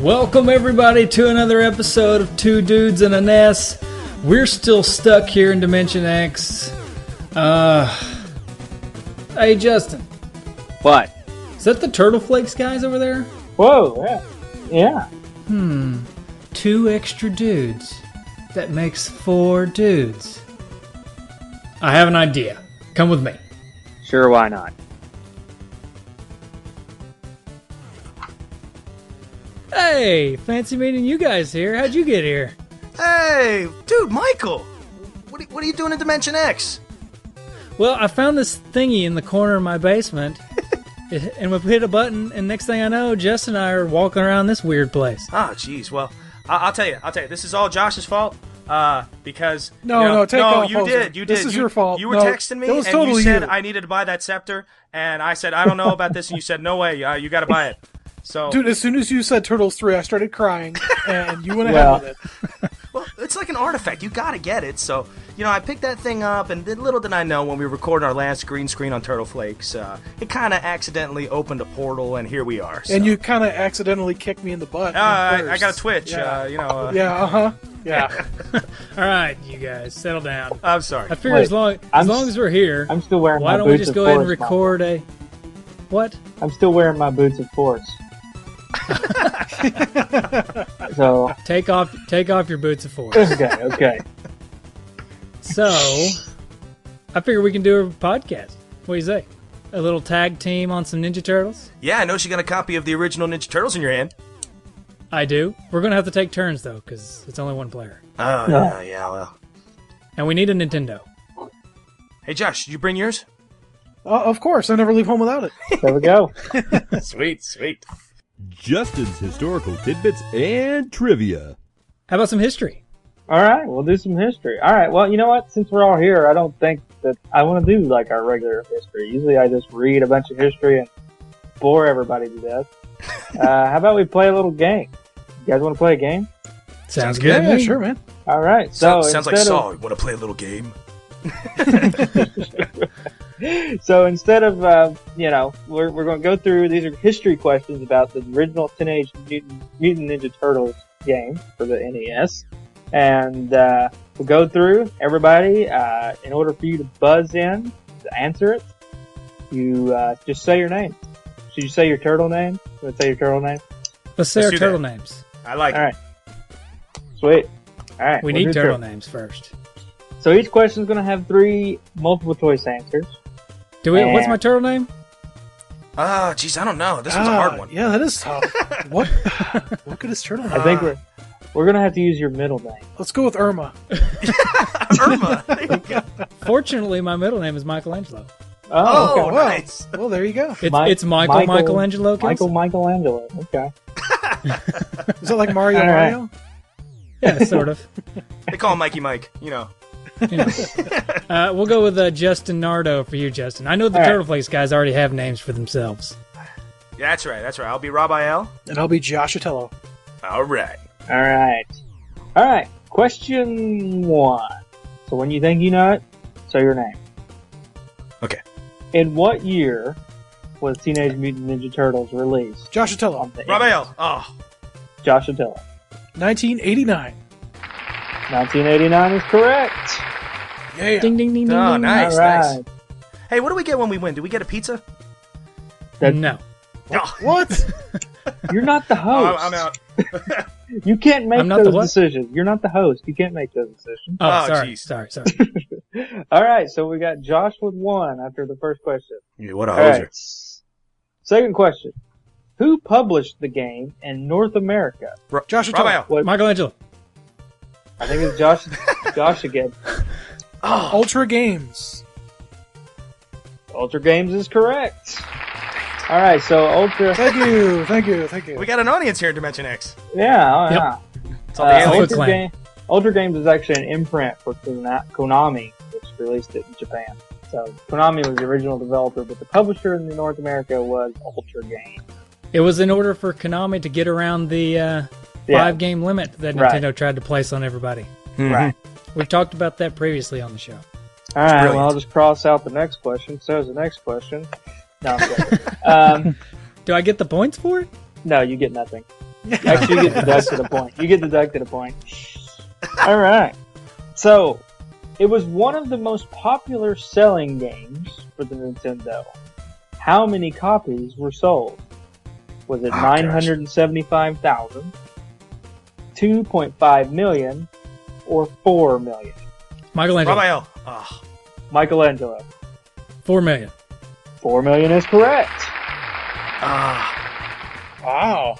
Welcome everybody to another episode of Two Dudes and an S. We're still stuck here in Dimension X. Hey Justin. What? Is that the Turtle Flakes guys over there? Whoa, yeah. 2 extra dudes. That makes 4 dudes. I have an idea. Come with me. Sure, why not? Hey, fancy meeting you guys here. How'd you get here? Hey, dude, Michael! What are you doing in Dimension X? Well, I found this thingy in the corner of my basement, and we hit a button, and next thing I know, Jess and I are walking around this weird place. Ah, jeez. Well, I'll tell you. This is all Josh's fault. Because take off. You did. This is your fault. You were texting me, and totally you said you. I needed to buy that scepter, and I said I don't know about this, and you said no way. You got to buy it. So, dude, as soon as you said Turtles 3, I started crying, and you went ahead with it. Well, it's like an artifact. You got to get it. So, I picked that thing up, and little did I know when we recorded our last green screen on Turtle Flakes, it kind of accidentally opened a portal, and here we are. So. And you kind of accidentally kicked me in the butt. I got a twitch. Yeah. Yeah. All right, you guys, settle down. I'm sorry. I figure as long as we're here, I'm still wearing why my don't we boots just of go ahead and force, record a... What? I'm still wearing my boots of force. So Take off your boots of force. okay. So, I figure we can do a podcast. What do you say? A little tag team on some Ninja Turtles? Yeah, I know you got a copy of the original Ninja Turtles in your hand. I do. We're going to have to take turns, though, because it's only one player. Oh, yeah, well. And we need a Nintendo. Hey, Josh, did you bring yours? Of course, I never leave home without it. There we go. Sweet. Justin's historical tidbits and trivia. How about some history? All right, we'll do some history. All right, well, you know what? Since we're all here, I don't think that I want to do like our regular history. Usually I just read a bunch of history and bore everybody to death. How about we play a little game? You guys want to play a game? Sounds good. Yeah, sure, man. All right. Sounds like Saul. You want to play a little game? So instead of, we're going to go through, these are history questions about the original Teenage Mutant Ninja Turtles game for the NES. And we'll go through, everybody, in order for you to buzz in to answer it, you just say your name. Should you say your turtle name? You want to say your turtle name? Let's say our turtle names. I like it. All right. Sweet. All right. We need turtle names first. So each question is going to have 3 multiple choice answers. What's my turtle name? Oh, jeez, I don't know. This was a hard one. Yeah, that is tough. What could his turtle name? I think we're going to have to use your middle name. Let's go with Irma. Irma. There you go. Fortunately, my middle name is Michelangelo. Oh, okay. nice. Well, there you go. It's Michelangelo. Michelangelo. Okay. Is it like Mario? All right. Mario? Yeah, sort of. They call him Mikey Mike, We'll go with Justin Nardo for you, Justin. I know the Turtle Flakes guys already have names for themselves. Yeah, that's right. I'll be Raphael. And I'll be Josh Atello. All right. All right. Question 1. So when you think you know it, say your name. Okay. In what year was Teenage Mutant Ninja Turtles released? Josh Atello. Raphael. Oh. Josh Atello. 1989. 1989 is correct. Yeah. Ding, ding, ding, ding, Oh, ding. nice, All right. nice. Hey, what do we get when we win? Do we get a pizza? No. Oh. What? You're not the host. I'm out. You can't make I'm not the those what? decisions. You're not the host. You can't make those decisions. Oh, Oh, sorry. All right, so we got Josh with 1 after the first question. Yeah, what a All hoser. right. Second question. Who published the game in North America? Josh Raphael. Atello. What? Michelangelo. I think it's Josh again. Oh. Ultra Games. Ultra Games is correct. All right, so Ultra... Thank you. We got an audience here in Dimension X. Yeah, Yep. yeah. It's all the aliens. Ultra Games is actually an imprint for Konami, which released it in Japan. So Konami was the original developer, but the publisher in North America was Ultra Games. It was in order for Konami to get around the 5-game limit that Nintendo tried to place on everybody. Mm-hmm. Right. We've talked about that previously on the show. All right, brilliant. well, I'll just cross out the next question. So is the next question. No, I'm kidding. Do I get the points for it? No, you get nothing. Actually, you get deducted a point. You get deducted a point. All right. So, it was one of the most popular selling games for the Nintendo. How many copies were sold? Was it 975,000, 2.5 million, or 4 million? Michelangelo. Raphael. Oh. Michelangelo. 4 million. 4 million is correct. Wow. All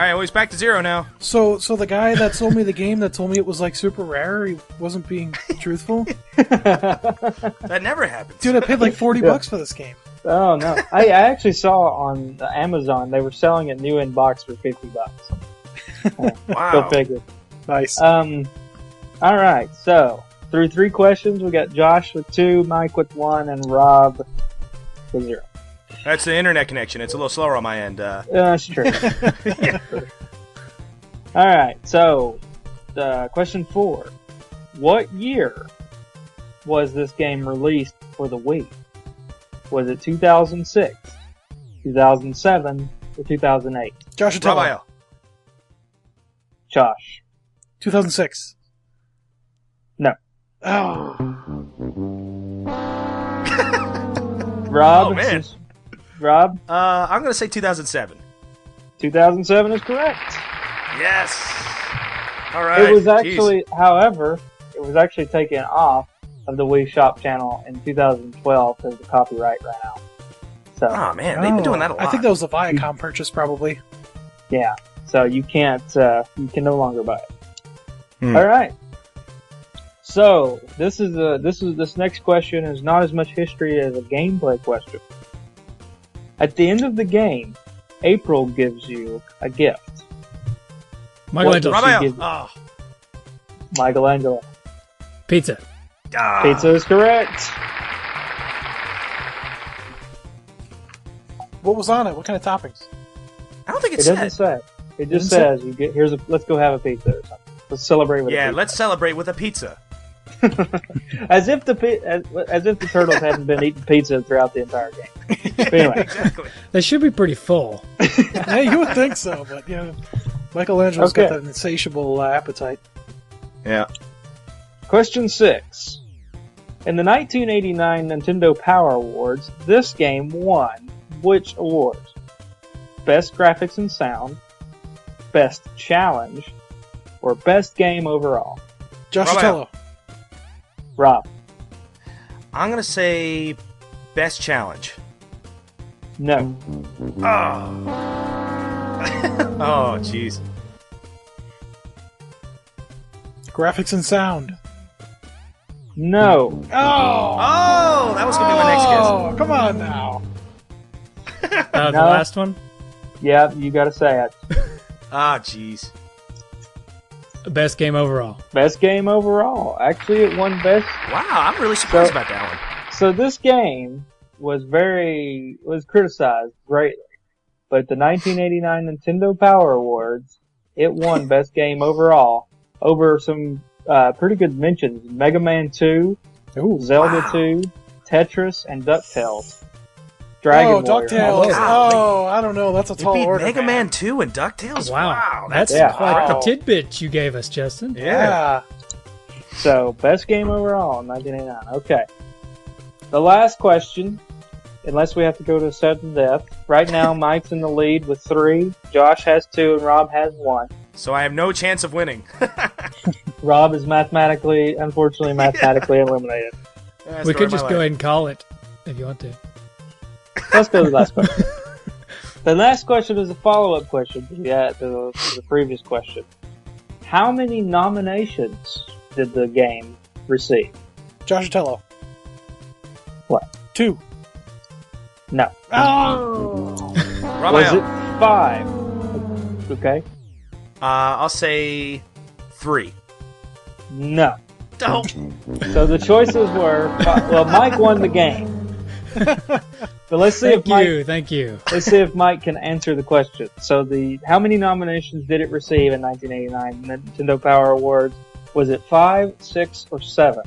right, well, he's back to 0 now. So the guy that sold me the game that told me it was like super rare, he wasn't being truthful? That never happens. Dude, I paid like $40 for this game. Oh no! I actually saw on Amazon they were selling it new in box for $50. Wow. Go figure. Nice. All right. So through 3 questions, we got Josh with 2, Mike with 1, and Rob with 0. That's the internet connection. It's a little slower on my end. That's true. Yeah. All right. So, question 4: what year was this game released for the Wii? Was it 2006, 2007, or 2008? Josh Atella. Raphael. Josh. 2006. No. Oh. Rob. Oh, man. Rob. I'm going to say 2007. 2007 is correct. Yes. All right. It was actually, however, it was actually taken off of the Wii Shop channel in 2012 because the copyright ran out. So, Oh, man. They've been doing that a lot. I think that was a Viacom purchase, probably. yeah. So you can't, you can no longer buy it. Hmm. All right. So this next question is not as much history as a gameplay question. At the end of the game, April gives you a gift. Michelangelo. What does she Raphael. give you? Oh. Michelangelo. Pizza. Ah. Pizza is correct. What was on it? What kind of toppings? I don't think It it doesn't said. say. It just Doesn't says you get let's go have a pizza or something. Let's celebrate with a Yeah, pizza. let's celebrate with a pizza. as if the turtles hadn't been eating pizza throughout the entire game. But anyway, Exactly. They should be pretty full. Yeah, you would think so, but you know, Michelangelo's Okay. got that insatiable appetite. Yeah. question 6. In the 1989 Nintendo Power Awards, this game won which awards? Best Graphics and Sound, Best Challenge, or Best Game Overall? Josh Raphael. Atella. Rob. I'm going to say best challenge. No. Oh, jeez. Graphics and sound. No. Oh! Oh, that was going to be my next guess. Oh, come on now. The No. last one? Yeah, you gotta say it. Ah, jeez. Best game overall. Best Game Overall. Actually, it won Best. Wow, I'm really surprised So- about that one. So this game was criticized greatly, but at the 1989 Nintendo Power Awards, it won Best Game Overall over some pretty good mentions: Mega Man 2, Ooh. Zelda Wow. 2, Tetris, and DuckTales. Dragon Oh, Warrior. DuckTales. Golly. Oh, I don't know. That's a You tall beat order. Mega Man 2 and DuckTales? Wow. That's Yeah. quite Wow. the tidbit you gave us, Justin. Yeah. So, Best Game Overall in 1989. Okay. The last question, unless we have to go to sudden death. Right now, Mike's in the lead with 3. Josh has 2, and Rob has 1. So I have no chance of winning. Rob is unfortunately eliminated. We could just go ahead and call it if you want to. Let's go to the last question. The last question is a follow-up question to the previous question. How many nominations did the game receive? Josh Atella. What? 2. No. Oh! Was it 5? Okay. I'll say 3. No. Oh. So the choices were, well, Mike won the game. But let's see Thank you. Let's see if Mike can answer the question. So how many nominations did it receive in 1989 Nintendo Power Awards? Was it 5, 6, or 7?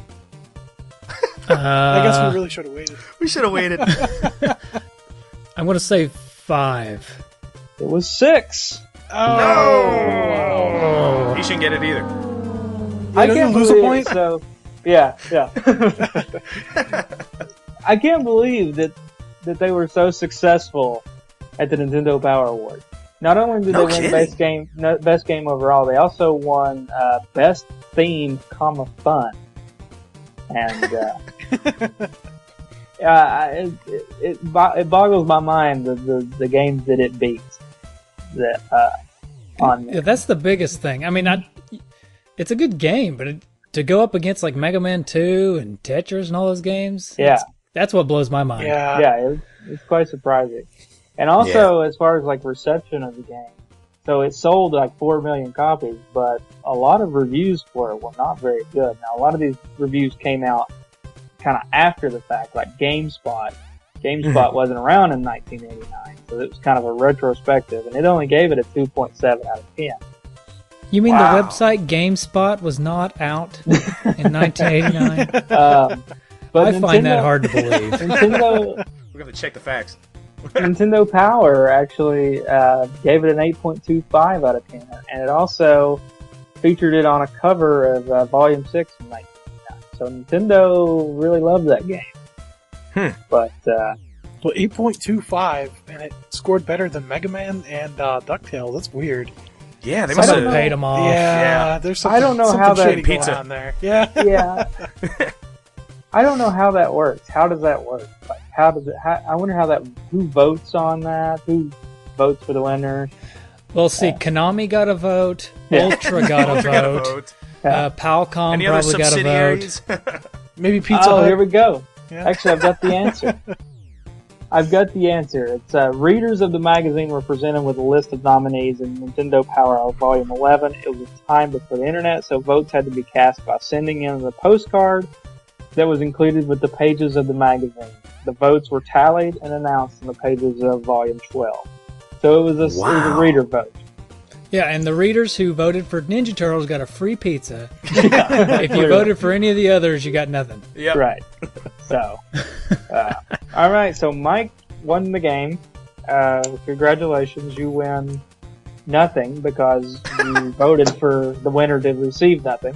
I guess we really should have waited. We should have waited. I'm going to say 5. It was 6. No! He shouldn't get it either. I can't lose a believe point. So, yeah. I can't believe that they were so successful at the Nintendo Power Award. Not only did they win best game overall, they also won best theme, fun. And it boggles my mind the games that it beats. Yeah, that's the biggest thing. I mean, it's a good game, but to go up against like Mega Man 2 and Tetris and all those games, that's what blows my mind. Yeah, it's quite surprising. And also, as far as like reception of the game, so it sold like 4 million copies, but a lot of reviews for it were not very good. Now, a lot of these reviews came out kind of after the fact, like GameSpot. GameSpot wasn't around in 1989, so it was kind of a retrospective, and it only gave it a 2.7 out of 10. You mean the website GameSpot was not out in 1989? But I find that hard to believe. Nintendo, We're going to check the facts. Nintendo Power actually gave it an 8.25 out of 10, and it also featured it on a cover of Volume 6 in 1989. So Nintendo really loved that game. But well, 8.25, and it scored better than Mega Man and DuckTales. That's weird. Yeah, they must have paid them off. Yeah, there's something, I don't know how that shady going on there. Yeah. I don't know how that works. How does that work? Like, how does it? I wonder who votes on that? Who votes for the winner? Well, see, Konami got a vote. Ultra got a vote. Palcom Any probably other got a subsidiaries? vote. Maybe Pizza Hut. Here we go. Yeah. Actually, I've got the answer. It's readers of the magazine were presented with a list of nominees in Nintendo Power Hour Volume 11. It was a time before the internet, so votes had to be cast by sending in a postcard that was included with the pages of the magazine. The votes were tallied and announced in the pages of Volume 12. So it was a reader vote. Yeah, and the readers who voted for Ninja Turtles got a free pizza. If you voted for any of the others, you got nothing. Yep. Right. So, all right. So Mike won the game. Congratulations, you win nothing because you voted for the winner to receive nothing.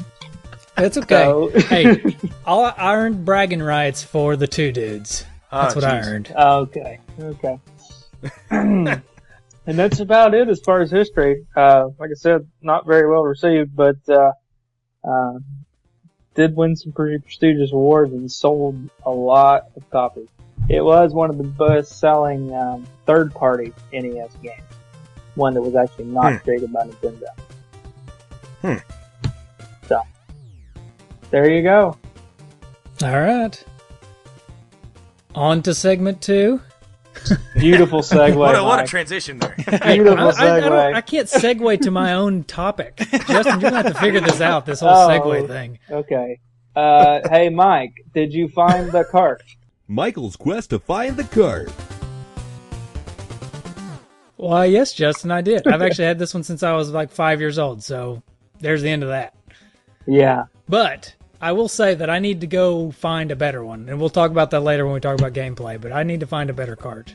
That's okay. So, Hey, I earned bragging rights for the two dudes. That's what I earned. Okay. And that's about it as far as history. Like I said, not very well received, but did win some pretty prestigious awards and sold a lot of copies. It was one of the best-selling third-party NES games. One that was actually not created by Nintendo. So, there you go. All right. On to segment 2. Beautiful segue. What a transition there. Beautiful segue. I can't segue to my own topic. Justin, you're going to have to figure this out, this whole segue thing. Okay. Hey, Mike, did you find the cart? Michael's quest to find the cart. Well, yes, Justin, I did. I've actually had this one since I was like 5 years old, so there's the end of that. Yeah. But I will say that I need to go find a better one, and we'll talk about that later when we talk about gameplay. But I need to find a better cart.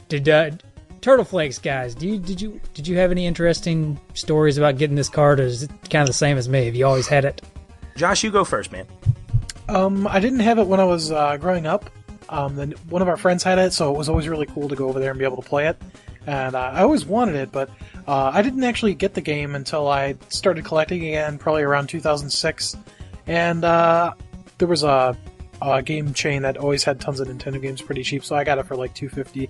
Did Turtle Flakes guys? Did you have any interesting stories about getting this cart, or is it kind of the same as me? Have you always had it? Josh, you go first, man. I didn't have it when I was growing up. Then one of our friends had it, so it was always really cool to go over there and be able to play it. And I always wanted it, but I didn't actually get the game until I started collecting again, probably around 2006. And there was a game chain that always had tons of Nintendo games pretty cheap, so I got it for like $250.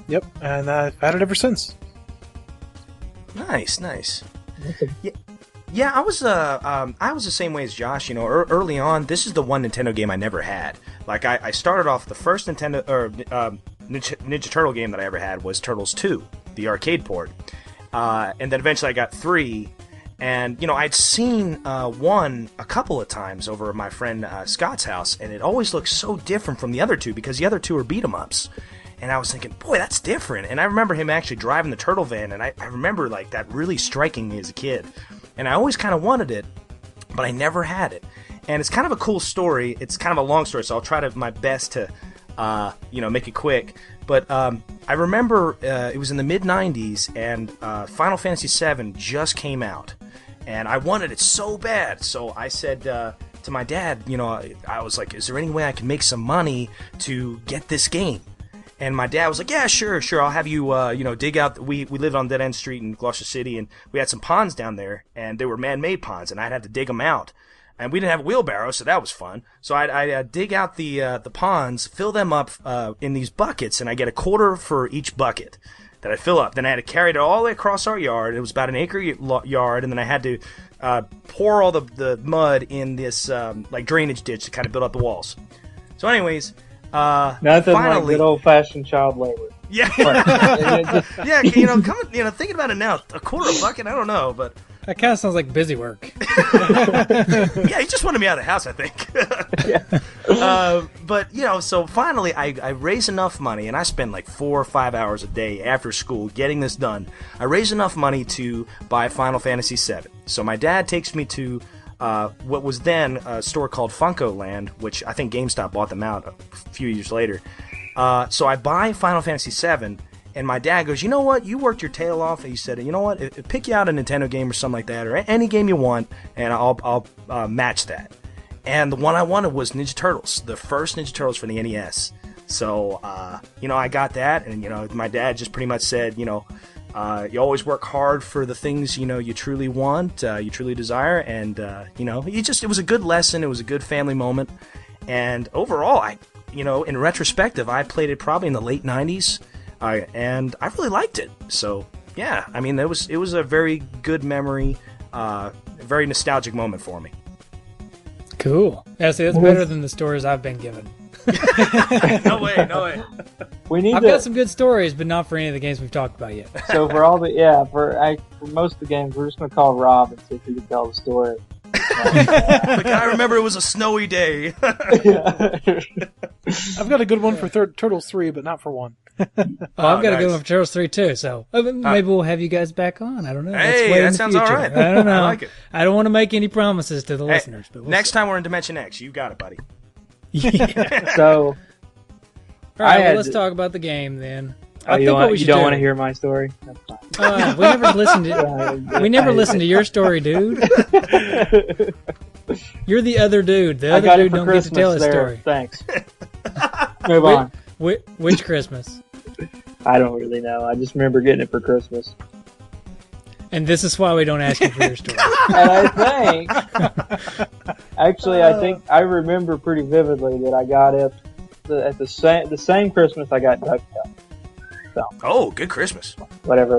Yep, and I've had it ever since. Nice. Yeah, I was the same way as Josh. You know, early on, this is the one Nintendo game I never had. Like, I started off the first Nintendo or Ninja Turtle game that I ever had was Turtles 2, the arcade port, and then eventually I got 3. And, you know, I'd seen 1 a couple of times over at my friend Scott's house, and it always looked so different from the other 2 because the other 2 are beat-em-ups. And I was thinking, boy, that's different. And I remember him actually driving the turtle van, and I remember, like, that really striking me as a kid. And I always kind of wanted it, but I never had it. And it's kind of a cool story. It's kind of a long story, so I'll try to my best to, make it quick. But I remember it was in the mid-'90s, and Final Fantasy VII just came out, and I wanted it so bad. So I said to my dad, I was like, is there any way I can make some money to get this game? And my dad was like, yeah, sure, I'll have you, dig out. We lived on Dead End Street in Gloucester City, and we had some ponds down there, and they were man-made ponds, and I'd have to dig them out. And we didn't have a wheelbarrow, so that was fun. So I'd dig out the ponds, fill them up in these buckets, and I get a quarter for each bucket that I fill up. Then I had to carry it all the way across our yard. It was about an acre yard, and then I had to pour all the mud in this drainage ditch to kind of build up the walls. So anyways, nothing finally, like good old-fashioned child labor. Yeah, yeah. Thinking about it now, a quarter a bucket, I don't know, but that kind of sounds like busy work. Yeah, he just wanted me out of the house, I think. But so finally, I raised enough money, and I spend like 4 or 5 hours a day after school getting this done. I raised enough money to buy Final Fantasy VII. So my dad takes me to what was then a store called Funko Land, which I think GameStop bought them out a few years later. So I buy Final Fantasy VII, and my dad goes, you know what, you worked your tail off, and he said, you know what, pick you out a Nintendo game or something like that, or any game you want, and I'll match that. And the one I wanted was Ninja Turtles, the first Ninja Turtles for the NES. So, I got that, and, my dad just pretty much said, you always work hard for the things, you truly want, you truly desire, and, it was a good lesson, it was a good family moment, and overall, in retrospective, I played it probably in the late 90s, and I really liked it. So, yeah, it was a very good memory, a very nostalgic moment for me. Cool. Yeah, see, that's better than the stories I've been given. No way. I've got some good stories, but not for any of the games we've talked about yet. So for most of the games, we're just going to call Rob and see if he can tell the story. I remember it was a snowy day. I've got a good one for Turtles 3, but not for 1. I've got a good one for Turtles 3 too, so maybe we'll have you guys back on. I don't know. Hey, that sounds all right. I don't know. I like it. I don't want to make any promises to the listeners. But next time we're in Dimension X, you got it, buddy. Yeah. So, all right, let's talk about the game then. You don't want to hear my story? That's fine. We never listened to your story, dude. You're the other dude. The other dude don't get to tell his story. Thanks. Move on. Which Christmas? I don't really know. I just remember getting it for Christmas. And this is why we don't ask you for your story. And I think I remember pretty vividly that I got it at the same Christmas I got Duck Duck. So, oh, good Christmas. Whatever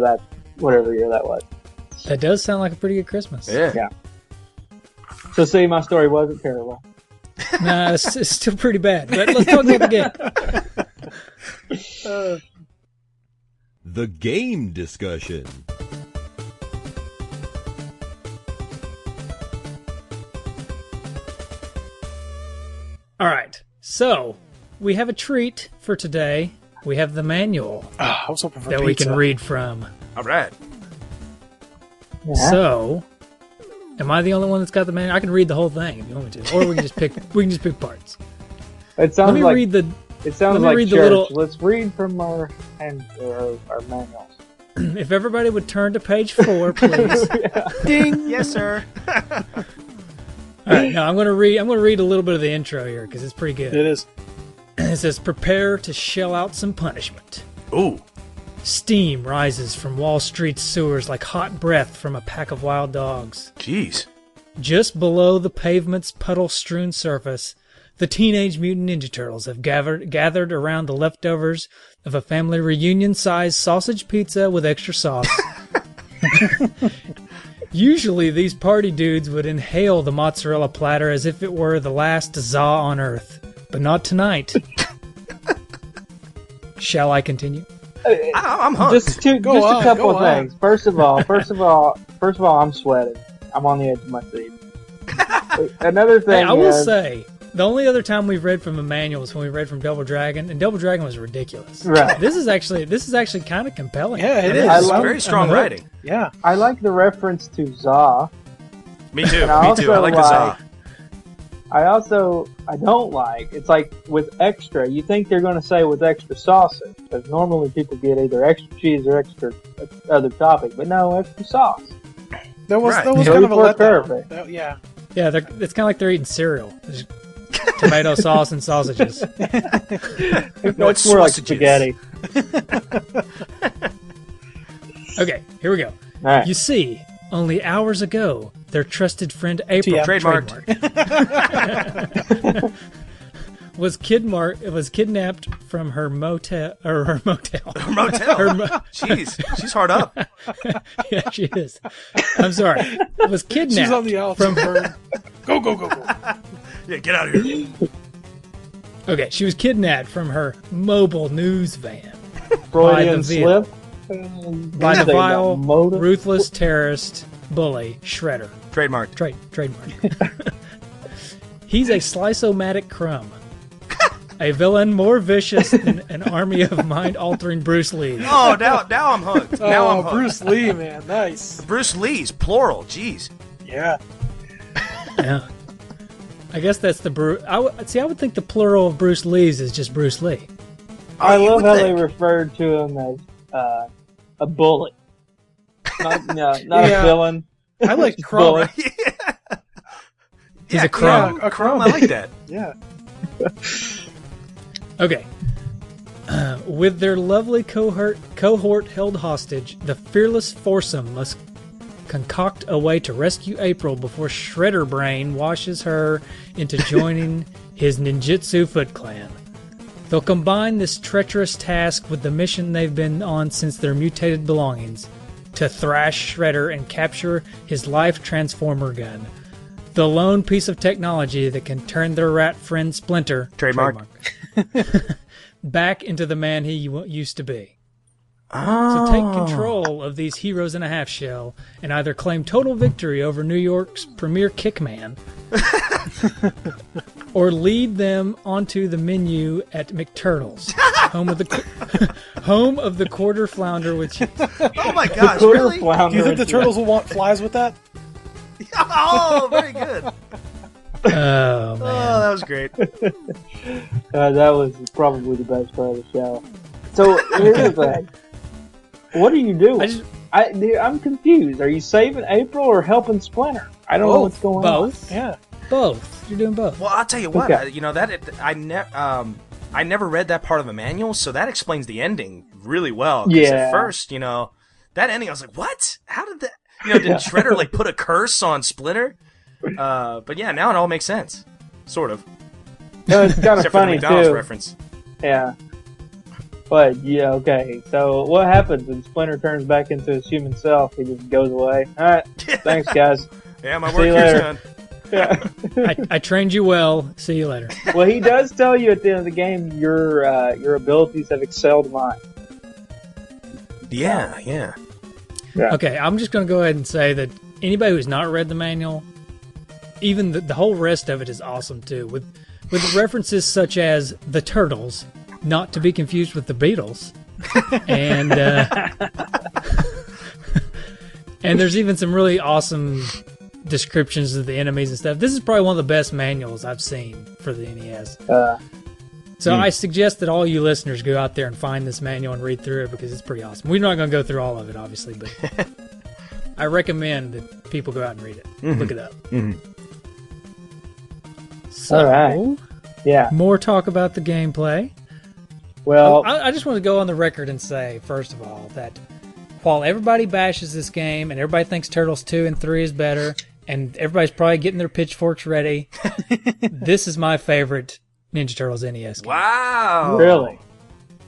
year that was. That does sound like a pretty good Christmas. Yeah. So see, my story wasn't terrible. Nah, it's still pretty bad. But let's talk about the game. The game discussion. All right. So, we have a treat for today. We have the manual I was hoping for that pizza. we can read from. All right. Yeah. So, am I the only one that's got the manual? I can read the whole thing if you want me to, or we can just pick. We can just pick parts. It sounds Let me like read the. it sounds let me like read church. the little- Let's read from our manuals. If everybody would turn to page 4, please. Ding. Yes, sir. All right, now I'm going to read a little bit of the intro here because it's pretty good. It is. It says, "Prepare to shell out some punishment. Ooh. Steam rises from Wall Street's sewers like hot breath from a pack of wild dogs. Jeez. Just below the pavement's puddle-strewn surface, the Teenage Mutant Ninja Turtles have gathered around the leftovers of a family reunion-sized sausage pizza with extra sauce. Usually, these party dudes would inhale the mozzarella platter as if it were the last za on Earth. But not tonight. Shall I continue? I'm hooked. Just a couple of things. First of all, I'm sweating. I'm on the edge of my seat. Another thing, I will say, the only other time we've read from a manual was when we read from Double Dragon, and Double Dragon was ridiculous. Right. This is actually kind of compelling. Yeah, it is. It's very strong writing. Yeah. I like the reference to za. Me too. And I I like the za. I don't like, it's like with extra, you think they're going to say with extra sausage, because normally people get either extra cheese or extra other topping, but no, extra sauce. That was Right. kind of a letdown. Perfect. Yeah. Yeah, it's kind of like they're eating cereal. There's tomato sauce and sausages. No, it's It's more like sausages. spaghetti. Okay, here we go. All right. You see, only hours ago, their trusted friend April TM. Trademarked. was kidnapped from her motel. Motel. Jeez, she's hard up. Yeah, she is. I'm sorry. Was kidnapped She's on the outside. from her. Go, go, go, go. Yeah, get out of here. Okay, she was kidnapped from her mobile news van Freudian vehicle. slip. by the They got vile, motive. ruthless terrorist bully Shredder. Trademarked. Trademark. He's a slice-o-matic crumb. A villain more vicious than an army of mind-altering Bruce Lee. Oh, now I'm hooked. Now I'm hooked. Bruce Lee, man. Nice. Bruce Lee's plural. Jeez. Yeah. Yeah. I guess that's the I would think the plural of Bruce Lee's is just Bruce Lee. I you love would how think. they referred to him as a bully. Not Yeah. a villain. I like Crumb. Bully. He's a crumb. Yeah, a crumb. I like that. Yeah. Okay. With their lovely cohort held hostage, the fearless foursome must concoct a way to rescue April before Shredder Brain washes her into joining his ninjutsu Foot Clan. They'll combine this treacherous task with the mission they've been on since their mutated belongings, to thrash Shredder and capture his life transformer gun. The lone piece of technology that can turn their rat friend Splinter Trademark. back into the man he used to be. Oh. So take control of these heroes in a half shell and either claim total victory over New York's premier kickman or lead them onto the menu at McTurtles, home of the quarter flounder with cheese. Oh my gosh, Quarter really? flounder Do you think the is- turtles will want flies with that? Oh, very good. Oh, man. Oh, that was great. That was probably the best part of the show. So here's the thing. What are you doing? I'm confused. Are you saving April or helping Splinter? I don't know what's going on. Both. Yeah. Both. You're doing both. Well, I'll tell you what. Okay. I never read that part of the manual, so that explains the ending really well. 'Cause Yeah. At first, that ending, I was like, "What? How did that?" Did Shredder put a curse on Splinter? But yeah, now it all makes sense, sort of. No, it's kind of Except for the funny McDonald's too. reference. Yeah. But yeah, okay. So what happens when Splinter turns back into his human self? He just goes away. All right. Thanks, guys. Yeah, my See work you here's later. done. Yeah. I trained you well. See you later. Well, he does tell you at the end of the game your abilities have excelled mine. Yeah. Yeah. Okay, I'm just going to go ahead and say that anybody who's not read the manual, even the whole rest of it is awesome too. With references such as the Turtles, not to be confused with the Beatles, and and there's even some really awesome descriptions of the enemies and stuff. This is probably one of the best manuals I've seen for the NES. So I suggest that all you listeners go out there and find this manual and read through it because it's pretty awesome. We're not going to go through all of it, obviously, but I recommend that people go out and read it. Look it up. So, All right. Yeah. more talk about the gameplay. Well, I just want to go on the record and say, first of all, that while everybody bashes this game and everybody thinks Turtles 2 and 3 is better, and everybody's probably getting their pitchforks ready, this is my favorite Ninja Turtles NES game. Wow. really.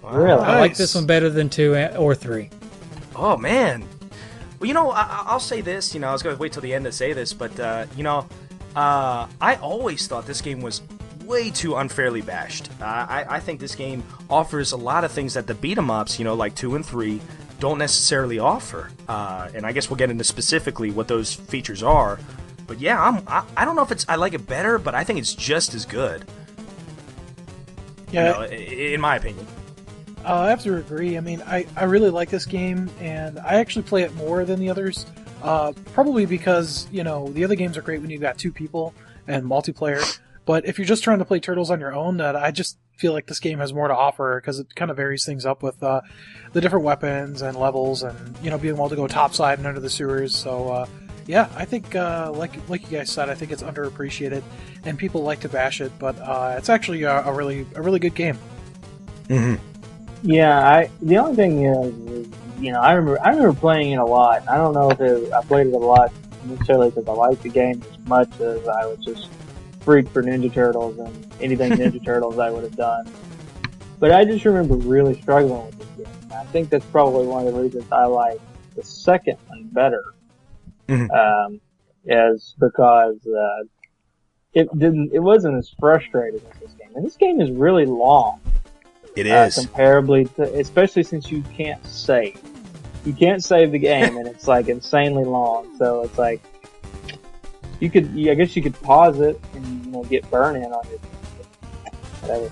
Wow. Really? I like Nice. this one better than 2 or 3. Oh man. Well, I'll say this. I was going to wait till the end to say this, but I always thought this game was way too unfairly bashed. I think this game offers a lot of things that the beat 'em ups, like 2 and 3, don't necessarily offer. And I guess we'll get into specifically what those features are. But yeah, I don't know if I like it better, but I think it's just as good. Yeah. In my opinion. I have to agree. I mean, I really like this game, and I actually play it more than the others. Probably because, the other games are great when you've got two people and multiplayer. But if you're just trying to play Turtles on your own, I just feel like this game has more to offer because it kind of varies things up with the different weapons and levels, and being able to go topside and under the sewers. So yeah, I think like you guys said, I think it's underappreciated, and people like to bash it, but it's actually a really good game. Mm-hmm. Yeah, the only thing is, I remember playing it a lot. I don't know if I played it a lot necessarily because I liked the game as much as I was just freak for Ninja Turtles, and anything Ninja Turtles I would have done. But I just remember really struggling with this game. I think that's probably one of the reasons I like the second one better. Mm-hmm. Is because it wasn't as frustrating as this game. And this game is really long. It is. Comparably to, especially since you can't save. You can't save the game, and it's like insanely long. So it's like I guess you could pause it and get burn in on it. Whatever.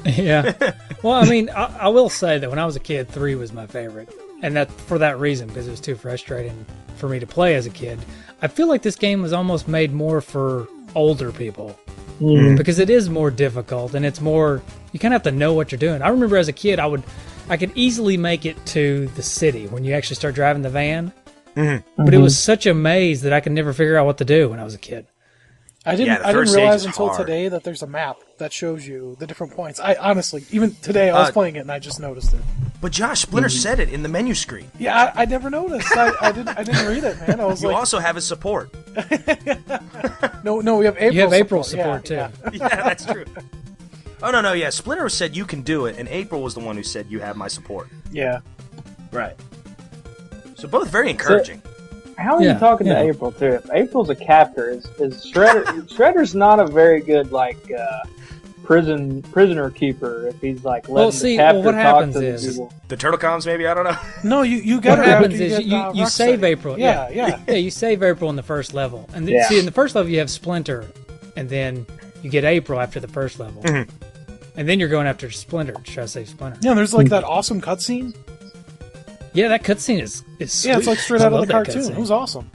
Yeah. Well, I mean, I will say that when I was a kid, 3 was my favorite, and that for that reason, because it was too frustrating for me to play as a kid. I feel like this game was almost made more for older people. Mm. Because it is more difficult, and it's more, you kind of have to know what you're doing. I remember as a kid, I could easily make it to the city when you actually start driving the van. Mm-hmm. But it was such a maze that I could never figure out what to do when I was a kid. I didn't stage realize is until hard. today that there's a map that shows you the different points. I honestly, even today, I was playing it and I just noticed it. But Josh, Splinter said it in the menu screen. Yeah, I never noticed. I didn't read it, man. I was You like, also have his support. no, we have April. You have April support, too. Yeah. Yeah, that's true. Oh, no, yeah. Splinter said you can do it, and April was the one who said you have my support. Yeah. Right. So both very encouraging. How are you talking to April too? If April's a captor, is Shredder? Shredder's not a very good prisoner keeper. If he's letting the captor what talk happens to is the people. The Turtle Comms, maybe? I don't know. No, you got What her happens after is get, you save Rocksteady. April. Yeah. Yeah, you save April in the first level. And then, see, in the first level you have Splinter, and then you get April after the first level. Mm-hmm. And then you're going after Splinter to try to save Splinter. Yeah, there's that awesome cutscene. Yeah, that cutscene is sweet. Yeah, it's like straight I out of love the that cartoon. cutscene. It was awesome.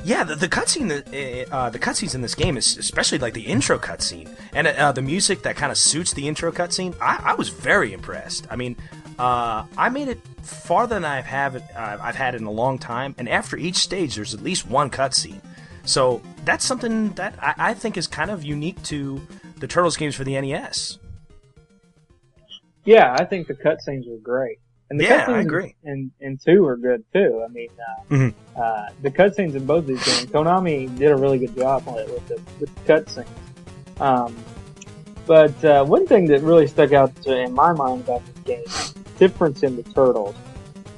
Yeah, the cutscene, the cutscenes in this game, is especially the intro cutscene, and the music that kind of suits the intro cutscene. I was very impressed. I mean, I made it farther than I've had it in a long time, and after each stage, there's at least one cutscene. So that's something that I think is kind of unique to the Turtles games for the NES. Yeah, I think the cutscenes were great. And the cutscenes I agree. in 2 are good too. I mean, the cutscenes in both these games, Konami did a really good job on it with the cutscenes. But one thing that really stuck out in my mind about this game is the difference in the Turtles.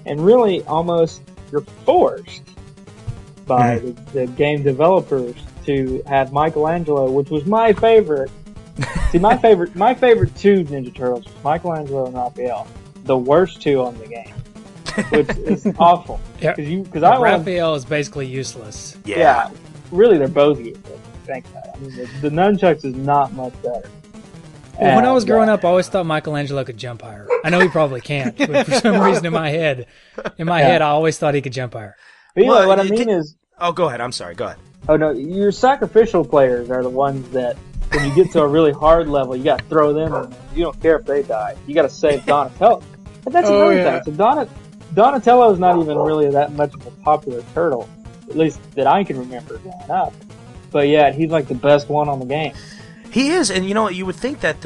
And really, almost you're forced by the game developers to have Michelangelo, which was my favorite. See, my favorite 2 Ninja Turtles was Michelangelo and Raphael. The worst 2 on the game, which is awful. Yeah, Because Raphael is basically useless. Yeah, really, they're both useless. Think about it. I mean, the nunchucks is not much better. Well, when I was growing up, I always thought Michelangelo could jump higher. I know he probably can't, but for some reason in my head, I always thought he could jump higher. But what I mean is... Oh, go ahead. I'm sorry. Go ahead. Oh, no, your sacrificial players are the ones that, when you get to a really hard level, you got to throw them in. You don't care if they die. You got to save Donatello. But that's another thing. So Donatello is not even really that much of a popular turtle, at least that I can remember growing up. But yeah, he's the best one on the game. He is, and you would think that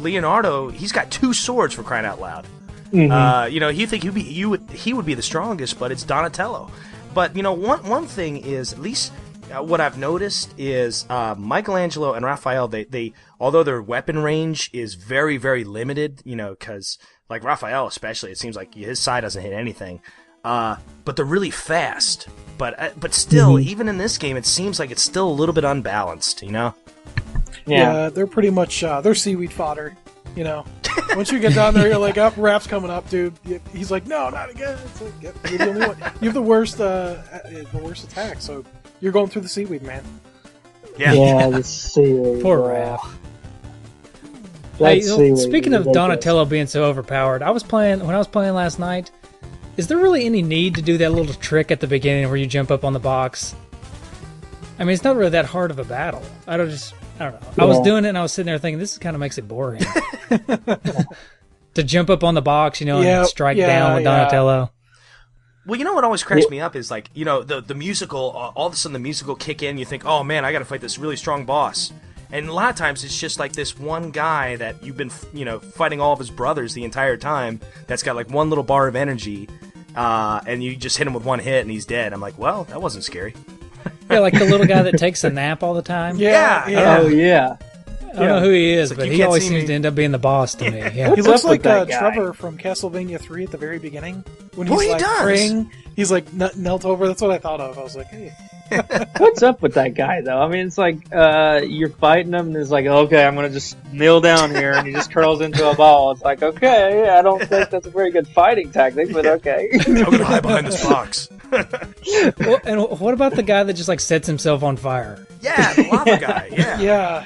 Leonardo, he's got 2 swords for crying out loud. Mm-hmm. You think he would be the strongest, but it's Donatello. But one thing is, at least what I've noticed is Michelangelo and Raphael, they although their weapon range is very, very limited, because Raphael especially, it seems like his side doesn't hit anything. But they're really fast. But still, even in this game, it seems like it's still a little bit unbalanced. Yeah, they're pretty much they're seaweed fodder. Once you get down there, you're like, "Up, Rap's coming up, dude." He's like, "No, not again." It's like, yep, you're the only one. You have the worst attack, so you're going through the seaweed, man. Yeah, the seaweed. Poor Raph. Hey, speaking of Donatello being so overpowered, when I was playing last night, is there really any need to do that little trick at the beginning where you jump up on the box? I mean, it's not really that hard of a battle. I don't know. I was doing it and I was sitting there thinking, this kind of makes it boring. To jump up on the box, and strike down with Donatello. Well, you know what always cracks me up is like, the musical, all of a sudden the musical kick in, you think, oh man, I gotta fight this really strong boss. And a lot of times it's just like this one guy that you've been, fighting all of his brothers the entire time that's got like one little bar of energy, and you just hit him with one hit and he's dead. I'm like, well, that wasn't scary. Yeah, like the little guy that takes a nap all the time. Yeah. Oh, yeah. I don't know who he is, like, but he always seems to end up being the boss to me. Yeah. He looks like Trevor from Castlevania 3 at the very beginning. When he's praying, he's like knelt over. That's what I thought of. I was like, hey. What's up with that guy, though? I mean, it's like you're fighting him, and it's like, okay, I'm going to just kneel down here, and he just curls into a ball. It's like, okay, I don't think that's a very good fighting tactic, but okay. I'm going to hide behind this box. Well, and what about the guy that just like sets himself on fire? Yeah, the lava guy. Yeah. Yeah.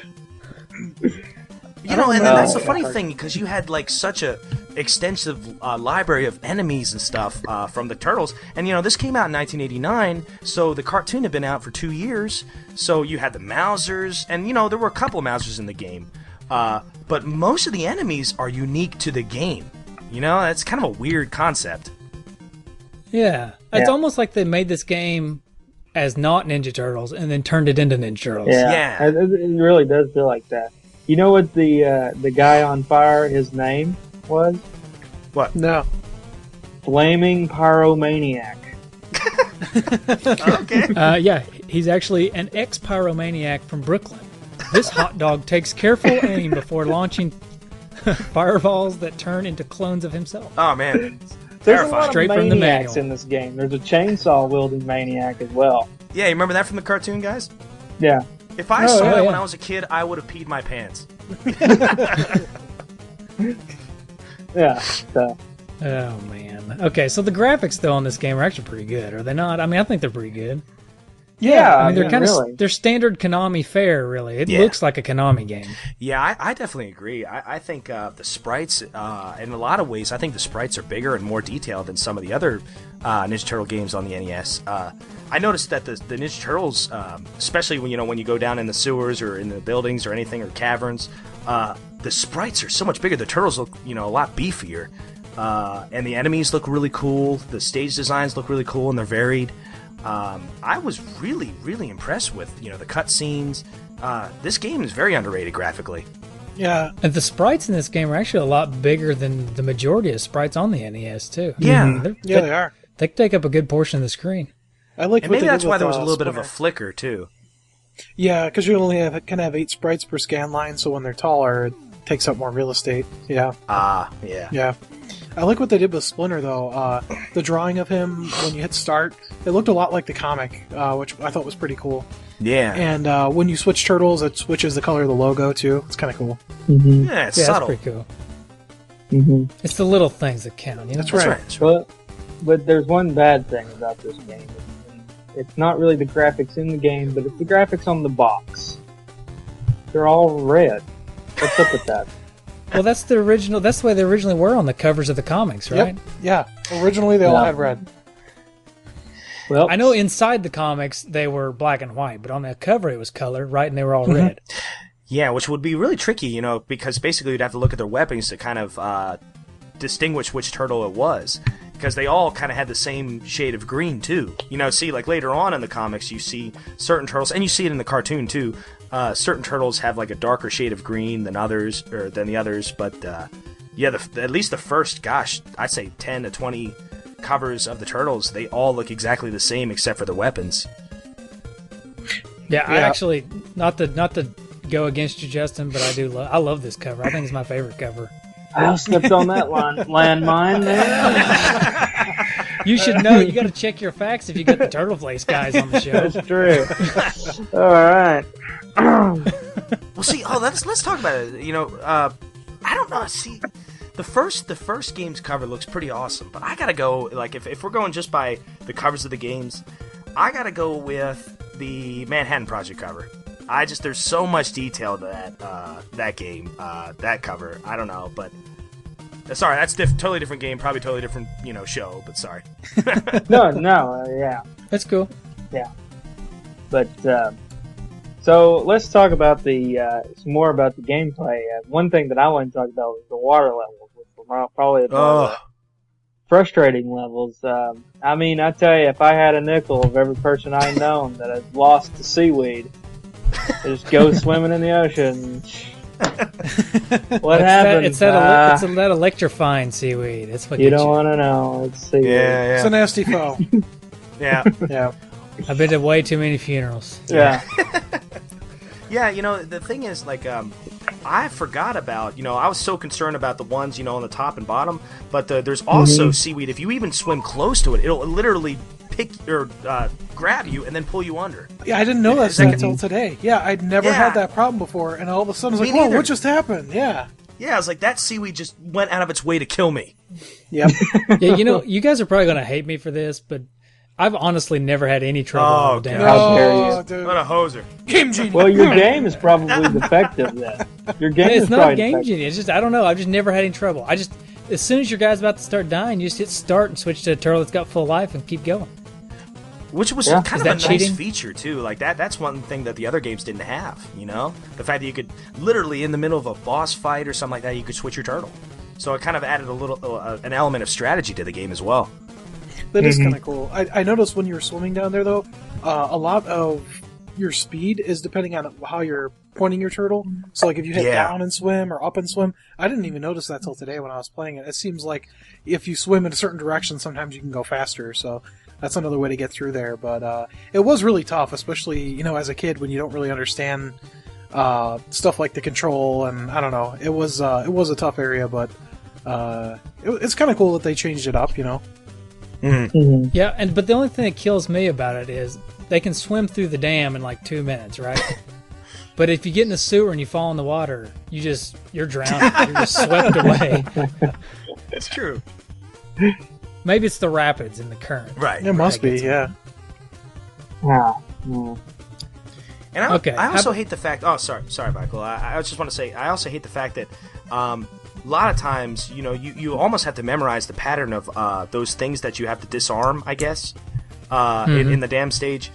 And that's the funny thing, because you had like such a extensive library of enemies and stuff from the Turtles, and this came out in 1989, so the cartoon had been out for 2 years, so you had the Mousers, and there were a couple of Mousers in the game, but most of the enemies are unique to the game. That's kind of a weird concept. Yeah. It's almost like they made this game as not Ninja Turtles and then turned it into Ninja Turtles. Yeah. It really does feel like that. You know what the guy on fire, his name was? What? No. Flaming Pyromaniac. Okay. Yeah, he's actually an ex-pyromaniac from Brooklyn. This hot dog takes careful aim before launching fireballs that turn into clones of himself. Oh, man. There's a lot of Straight from the maniacs manual. in this game. There's a chainsaw-wielding maniac as well. Yeah, you remember that from the cartoon, guys? Yeah. If I saw that when I was a kid, I would have peed my pants. Yeah. So. Oh, man. Okay, so the graphics, though, on this game are actually pretty good, are they not? I mean, I think they're pretty good. Yeah, I mean, they're kind of really. they're standard Konami fare, really. It looks like a Konami game. Yeah, I definitely agree. I think the sprites, in a lot of ways, I think the sprites are bigger and more detailed than some of the other Ninja Turtle games on the NES. I noticed that the Ninja Turtles, especially when you go down in the sewers or in the buildings or anything or caverns, the sprites are so much bigger. The turtles look a lot beefier, and the enemies look really cool. The stage designs look really cool and they're varied. I was really, really impressed with the cutscenes. This game is very underrated graphically. Yeah. And the sprites in this game are actually a lot bigger than the majority of sprites on the NES, too. Yeah. They are. They take up a good portion of the screen. I like. And maybe that's why there was a little bit of a flicker too. Yeah, because you only have 8 sprites per scan line, so when they're taller, it takes up more real estate. Yeah. Yeah. Yeah. I like what they did with Splinter, though. The drawing of him when you hit start, it looked a lot like the comic, which I thought was pretty cool. Yeah. And when you switch turtles, it switches the color of the logo, too. It's kind of cool. Mm-hmm. Yeah, it's Yeah, subtle. that's pretty cool. Mm-hmm. It's the little things that count. That's right. But there's one bad thing about this game. It's not really the graphics in the game, but it's the graphics on the box. They're all red. What's up with that? Well, that's the original. That's the way they originally were on the covers of the comics, right? Yep. Yeah. Originally, they all had red. Well, I know inside the comics they were black and white, but on the cover it was colored, right? And they were all red. Yeah, which would be really tricky, because basically you'd have to look at their weapons to kind of distinguish which turtle it was. Because they all kind of had the same shade of green, too. See, like later on in the comics, you see certain turtles, and you see it in the cartoon, too. Certain turtles have like a darker shade of green than the others, but at least the first, I'd say 10 to 20 covers of the Turtles, they all look exactly the same except for the weapons. Yeah, I actually not to go against you, Justin, but I love this cover. I think it's my favorite cover. I stepped on that landmine there. You should know. You got to check your facts if you get the Turtle Flakes guys on the show. That's true. All right. Well, see, let's talk about it. I don't know. See, the first game's cover looks pretty awesome, but I gotta go. Like, if we're going just by the covers of the games, I gotta go with the Manhattan Project cover. There's so much detail to that game, that cover. I don't know, but sorry, that's totally different game, probably totally different show. But sorry. No, yeah, That's cool. yeah. But So let's talk about some more about the gameplay. One thing that I want to talk about was the water levels, which were probably the more frustrating levels. I mean, I tell you, if I had a nickel of every person I known that had lost to seaweed, just go swimming in the ocean. What happened? It's that electrifying seaweed. That's what you don't want to know. It's seaweed. Yeah. It's a nasty foe. Yeah. Yeah. I've been to way too many funerals. Yeah. Yeah, the thing is, I forgot about, I was so concerned about the ones, on the top and bottom, but there's also seaweed. If you even swim close to it, it'll literally pick or grab you and then pull you under. Yeah, I didn't know that until today. Yeah, I'd never had that problem before, and all of a sudden I was like, whoa, what just happened? Yeah. Yeah, I was like, that seaweed just went out of its way to kill me. Yep. Yeah, you guys are probably going to hate me for this, but I've honestly never had any trouble with the damn. How dare you? Dude. What a hoser. Game genius. Well, your game is probably defective then. Your game is It's not probably game defective. genius. It's just, I don't know. I've just never had any trouble. As soon as your guy's about to start dying, you just hit start and switch to a turtle that's got full life and keep going. Which was kind of a nice cheating? feature, too. Like, that's one thing that the other games didn't have, The fact that you could, literally, in the middle of a boss fight or something like that, you could switch your turtle. So it kind of added a little, an element of strategy to the game as well. That is kind of cool. I noticed when you were swimming down there, though, a lot of your speed is depending on how you're pointing your turtle. So, like, if you hit down and swim or up and swim, I didn't even notice that till today when I was playing it. It seems like if you swim in a certain direction, sometimes you can go faster. So that's another way to get through there. But it was really tough, especially, as a kid when you don't really understand stuff like the control. And I don't know. It was a tough area, but it's kind of cool that they changed it up, Yeah, but the only thing that kills me about it is they can swim through the dam in like 2 minutes, right? But if you get in the sewer and you fall in the water, you're drowning. You're just swept away. It's true. Maybe it's the rapids and the current. Right. It must be, yeah. Yeah. And I also hate the fact... Oh, sorry, Michael. I just want to say, I also hate the fact that a lot of times, you almost have to memorize the pattern of those things that you have to disarm, I guess, in the dam stage.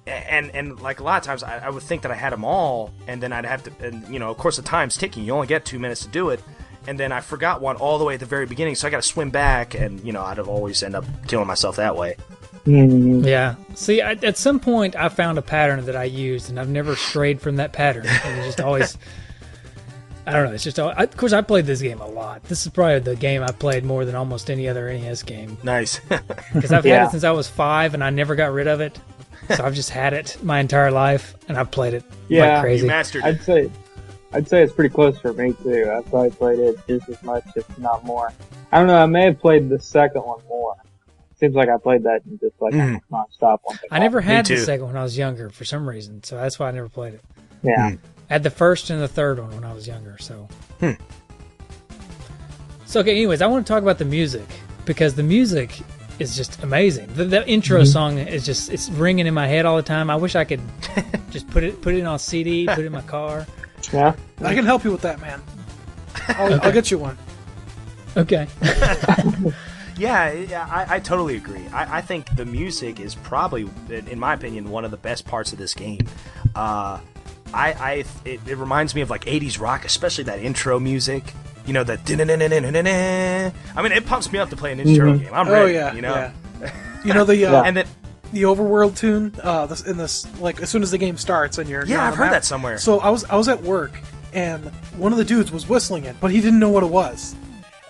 And like a lot of times, I would think that I had them all, and then I'd have to... And, of course, the time's ticking. You only get 2 minutes to do it. And then I forgot one all the way at the very beginning, so I got to swim back, and, I'd have always end up killing myself that way. Yeah. See, at some point, I found a pattern that I used, and I've never strayed from that pattern. And it's just always... I don't know. It's just... of course, I played this game a lot. This is probably the game I played more than almost any other NES game. Nice. Because I've had it since I was 5, and I never got rid of it. So I've just had it my entire life, and I've played it like crazy. You mastered it. I'd say it's pretty close for me, too. I've probably played it just as much, if not more. I don't know. I may have played the second one more. Seems like I played that in just like non-stop one. I never had the second when I was younger for some reason, so that's why I never played it. Yeah. I had the first and the third one when I was younger, so. So, okay, anyways, I want to talk about the music, because the music is just amazing. The intro song is just, it's ringing in my head all the time. I wish I could just put it on CD, put it in my car. Yeah. I can help you with that, man. I'll get you one. Okay. Yeah, I totally agree. I think the music is probably, in my opinion, one of the best parts of this game. It reminds me of like 80s rock, especially that intro music. The I mean, it pumps me up to play a Ninja Turtle game. I'm ready. Yeah. And then the Overworld tune in this, like, as soon as the game starts and you're I've heard that somewhere. So I was at work and one of the dudes was whistling it, but he didn't know what it was.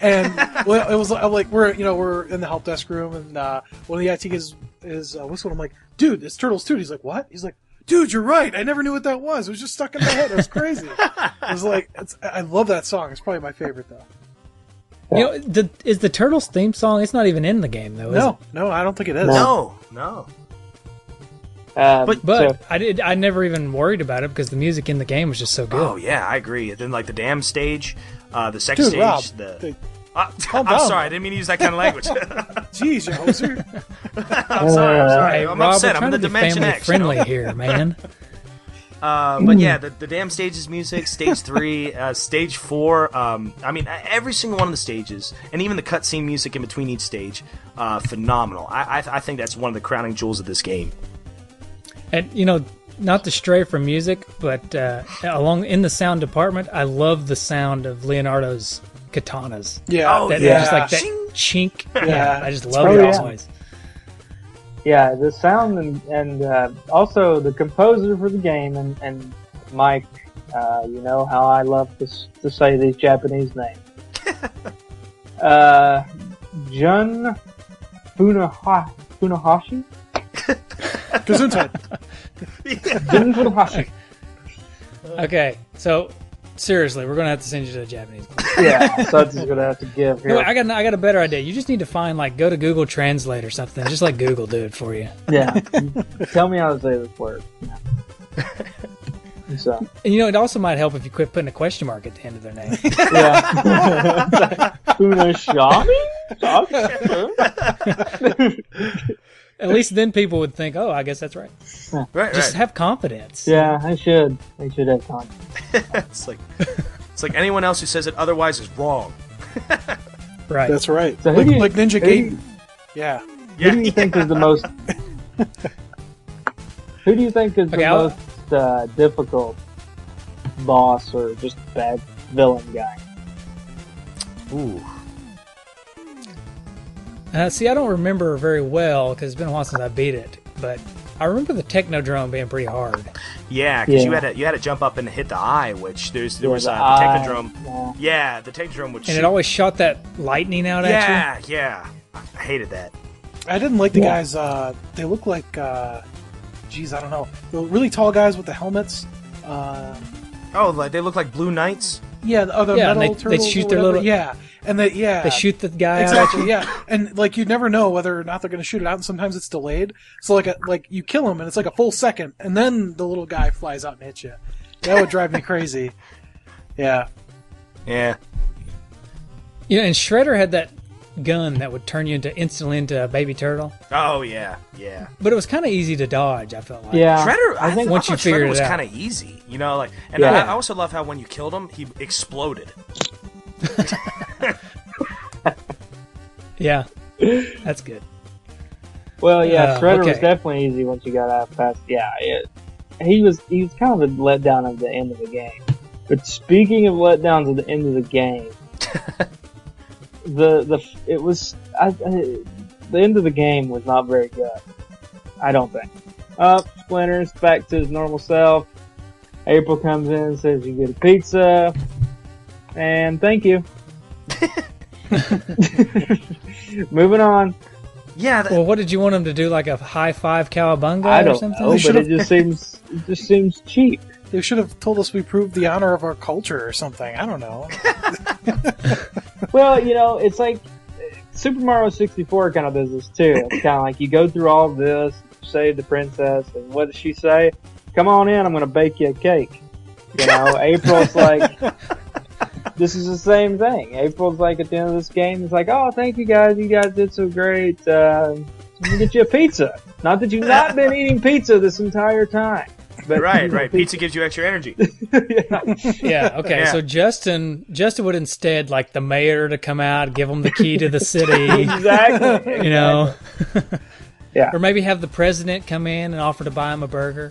And well, it was like we're in the help desk room and one of the IT guys is whistling. I'm like, dude, it's Turtles 2. He's like, what? He's like, dude, you're right. I never knew what that was. It was just stuck in my head. It was crazy. It was like, I love that song. It's probably my favorite though. Is the Turtles theme song? It's not even in the game though. Is it? No, I don't think it is. No. But I never even worried about it because the music in the game was just so good. Oh yeah, I agree. And then like the dam stage, the second stage, Rob, I'm sorry, I didn't mean to use that kind of language. Jeez, you hoser. I'm sorry. Hey, I'm Rob, upset. we're I'm in the trying to be Dimension family X. friendly here, man. But yeah, the dam stage's music, stage 3, stage 4. I mean, every single one of the stages, and even the cutscene music in between each stage, phenomenal. I think that's one of the crowning jewels of this game. And not to stray from music, but along in the sound department, I love the sound of Leonardo's katanas. Yeah. Oh, That, yeah. just like that chink. Yeah. I just love Oh, it yeah. always. Yeah, the sound and also the composer for the game and Mike. You know how I love to say these Japanese names. Jun Funahashi. Gesundheit. Jun Funahashi. Okay, so seriously, we're gonna have to send you to the Japanese. Yeah, so I'm just gonna have to give here. No, I got a better idea. You just need to find go to Google Translate or something. Just let Google do it for you. Yeah, tell me how to say this word. So And it also might help if you quit putting a question mark at the end of their name. yeah, Funashami. At least then people would think, oh, I guess that's right. Right, Just have confidence. Yeah, I should have time. It's like anyone else who says it otherwise is wrong. Right. That's right. So who like, do you- like Ninja who do Gaiden. you- Yeah. Who do you think is the most? Who do you think is the Okay, most difficult boss or just bad villain guy? Ooh. See, I don't remember very well because it's been a while since I beat it, but I remember the Technodrome being pretty hard. Yeah, because Yeah. you had to jump up and hit the eye, which there was the the eye, Technodrome. yeah. Yeah, the Technodrome would And shoot. it always shot that lightning out at you. Yeah. I hated that. I didn't like the Yeah. guys. They look like, geez, I don't know. The really tall guys with the helmets. Oh, like they look like Blue Knights. Yeah, the other Yeah, and metal they turtles. shoot or their whatever. little- Yeah, and They shoot the guy out at exactly. you. Yeah, and like you never know whether or not they're going to shoot it out, and sometimes it's delayed. So like you kill him, and it's like a full second, and then the little guy flies out and hits you. That would drive me crazy. Yeah. Yeah. And Shredder had that gun that would turn you instantly into a baby turtle, Oh yeah. Yeah. but it was kind of easy to dodge. I felt like. Yeah, Shredder, I think once you figured Shredder it was out. kind of easy, like, and Yeah. I also love how when you killed him, he exploded. Yeah, that's good. Well, yeah, Shredder was okay. definitely easy once you got out past. Yeah, he was kind of a letdown at the end of the game. But speaking of letdowns at the end of the game, the end of the game was not very good. I don't think. Splinter's back to his normal self. April comes in and says you get a pizza, and thank you. Moving on. Yeah. Well, what did you want him to do? Like a high five cowabunga I or don't something? know, but it just seems cheap. They should have told us we proved the honor of our culture or something. I don't know. Well, it's like Super Mario 64 kind of business too. It's kind of like you go through all of this, save the princess, and what does she say? Come on in, I'm going to bake you a cake. April's like, this is the same thing. April's like at the end of this game, it's like, oh, thank you guys did so great. I'm going to get you a pizza. Not that you've not been eating pizza this entire time. But, Right. Pizza gives you extra energy. Yeah. Okay. Yeah. So Justin would instead like the mayor to come out, give him the key to the city. Exactly. Yeah. Or maybe have the president come in and offer to buy him a burger.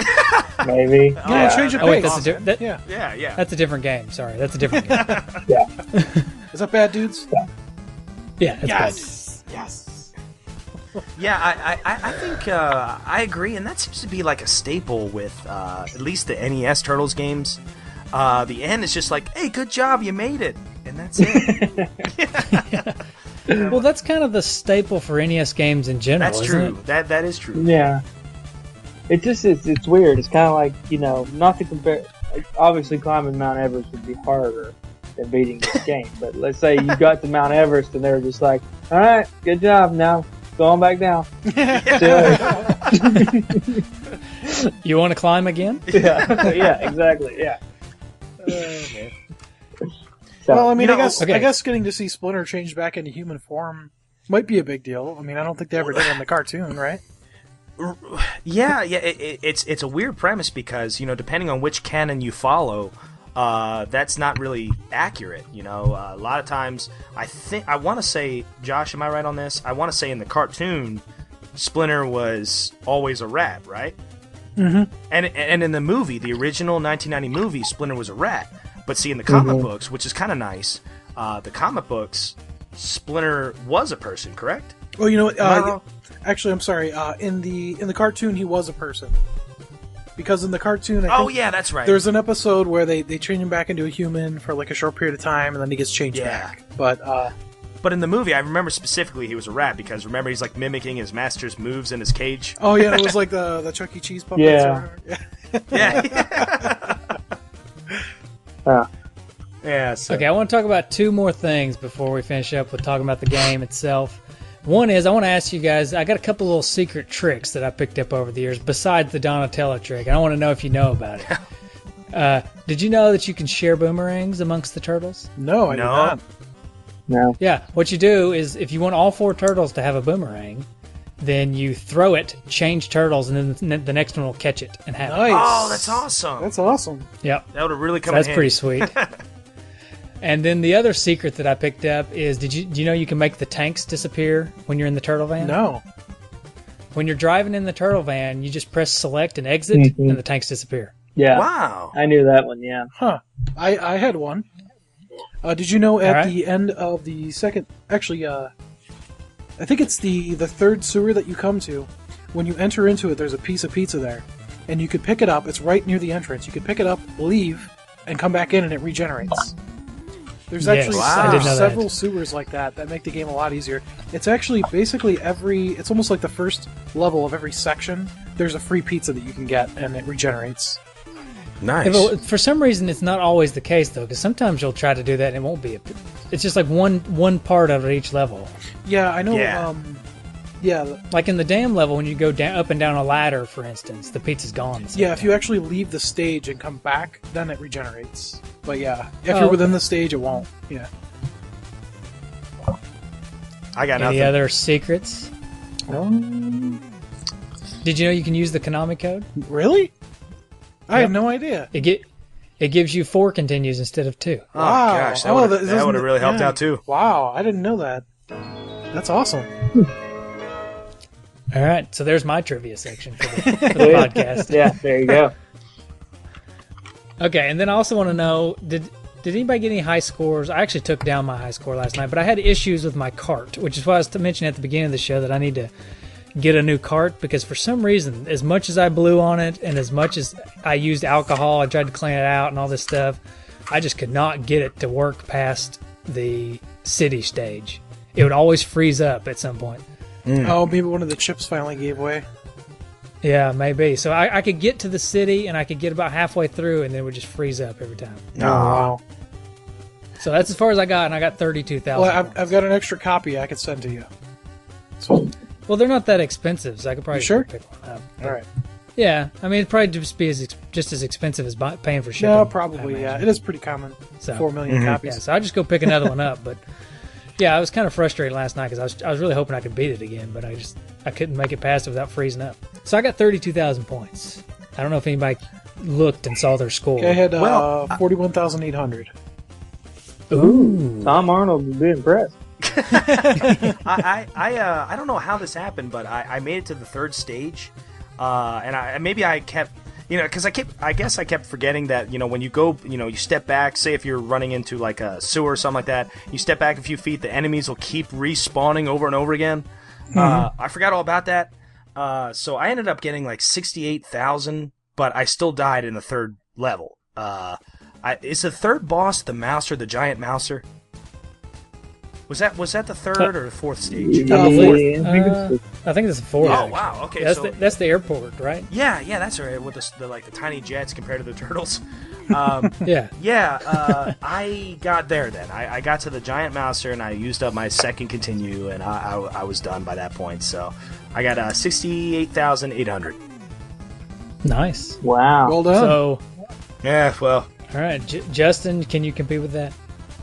Maybe. Yeah, change your Oh wait, pace. that's Yeah. Yeah. that's a different game. Sorry, that's a different game. Is that bad, dudes? Yeah. That's Yes. Yes. Yeah, I think I agree, and that seems to be like a staple with at least the NES Turtles games. The end is just like, hey, good job, you made it, and that's it. bad. Well, that's kind of the staple for NES games in general. That's isn't true. It? That is true. Yeah. It's weird. It's kind of like, not to compare. Obviously, climbing Mount Everest would be harder than beating this game. But let's say you got to Mount Everest and they were just like, all right, good job. Now go on back down. You want to climb again? Yeah, exactly. Yeah. So, Well, I mean, You know, okay. I guess getting to see Splinter change back into human form might be a big deal. I mean, I don't think they ever did in the cartoon, right? Yeah. It's a weird premise because depending on which canon you follow, that's not really accurate. A lot of times I want to say, Josh, am I right on this? I want to say in the cartoon, Splinter was always a rat, right? And in the movie, the original 1990 movie, Splinter was a rat. But see, in the comic books, which is kind of nice, the comic books, Splinter was a person, correct? Well, you know what? Actually, I'm sorry. In the cartoon, he was a person. Because in the cartoon, I think that's right. There's an episode where they change him back into a human for like a short period of time, and then he gets changed back. But in the movie, I remember specifically he was a rat because remember he's like mimicking his master's moves in his cage. Oh yeah, it was like the Chuck E. Cheese puppets. Yeah. Yeah. So. Okay, I want to talk about two more things before we finish up with talking about the game itself. One is I want to ask you guys, I got a couple little secret tricks that I picked up over the years besides the Donatello trick, and I want to know if you know about it. Did you know that you can share boomerangs amongst the turtles? No, I did not. No. Yeah, what you do is if you want all 4 turtles to have a boomerang, then you throw it, change turtles, and then the next one will catch it and have it. Nice. Oh, that's awesome. That's awesome. Yep. That would have really come That's in pretty handy. sweet. And then the other secret that I picked up is, do you know you can make the tanks disappear when you're in the turtle van? No. When you're driving in the turtle van, you just press select and exit, and the tanks disappear. Yeah. Wow. I knew that one, yeah. Huh. I had one. Did you know at the end of the second... Actually, I think it's the third sewer that you come to. When you enter into it, there's a piece of pizza there. And you could pick it up. It's right near the entrance. You could pick it up, leave, and come back in, and it regenerates. There's actually several sewers like that make the game a lot easier. It's actually basically it's almost like the first level of every section, there's a free pizza that you can get, and it regenerates. Nice. For some reason, it's not always the case, though, because sometimes you'll try to do that and it won't be. It's just like one part of each level. Yeah, I know. Yeah. Like in the dam level, when you go up and down a ladder, for instance, the pizza's gone. Yeah, if you actually leave the stage and come back, then it regenerates. But yeah, if you're within the stage, it won't. Yeah. I got Any nothing. other secrets? Did you know you can use the Konami code? Really? I had no idea. It gives you 4 continues instead of 2. Oh, gosh. That would have really helped out, too. Wow, I didn't know that. That's awesome. All right, so there's my trivia section for the podcast. Yeah, there you go. Okay, and then I also want to know, did anybody get any high scores? I actually took down my high score last night, but I had issues with my cart, which is why I was mentioning at the beginning of the show that I need to get a new cart, because for some reason, as much as I blew on it and as much as I used alcohol, I tried to clean it out and all this stuff, I just could not get it to work past the city stage. It would always freeze up at some point. Oh, maybe one of the chips finally gave way. Yeah, maybe. So I could get to the city and I could get about halfway through and then it would just freeze up every time. Oh, wow. So that's as far as I got, and I got 32,000. Well, I've got an extra copy I could send to you. So, well, they're not that expensive, so I could probably pick one up. All right. Yeah, I mean, it'd probably just be just as expensive as paying for shipping. No, probably, yeah. It is pretty common. So, 4 million copies. Yeah, so I'll just go pick another one up. But yeah, I was kind of frustrated last night because I was really hoping I could beat it again, but I couldn't make it past it without freezing up. So I got 32,000 points. I don't know if anybody looked and saw their score. Okay, I had 41,800. Ooh. Tom Arnold would be impressed. I don't know how this happened, but I made it to the 3rd stage, and I kept, because I guess I kept forgetting that, when you go, you step back, say if you're running into like a sewer or something like that, you step back a few feet, the enemies will keep respawning over and over again. I forgot all about that, so I ended up getting like 68,000, but I still died in the 3rd level. Is the 3rd boss the Mouser, the giant Mouser? Was that the 3rd or the 4th stage? I think it's the 4th. Oh, wow. Okay, that's the airport, right? Yeah, that's right. With the tiny jets compared to the turtles. Yeah. I got there then. I got to the giant Mouser and I used up my 2nd continue, and I was done by that point. So I got 68,800. Nice. Wow. Well done. So, yeah, well. All right, Justin, can you compete with that?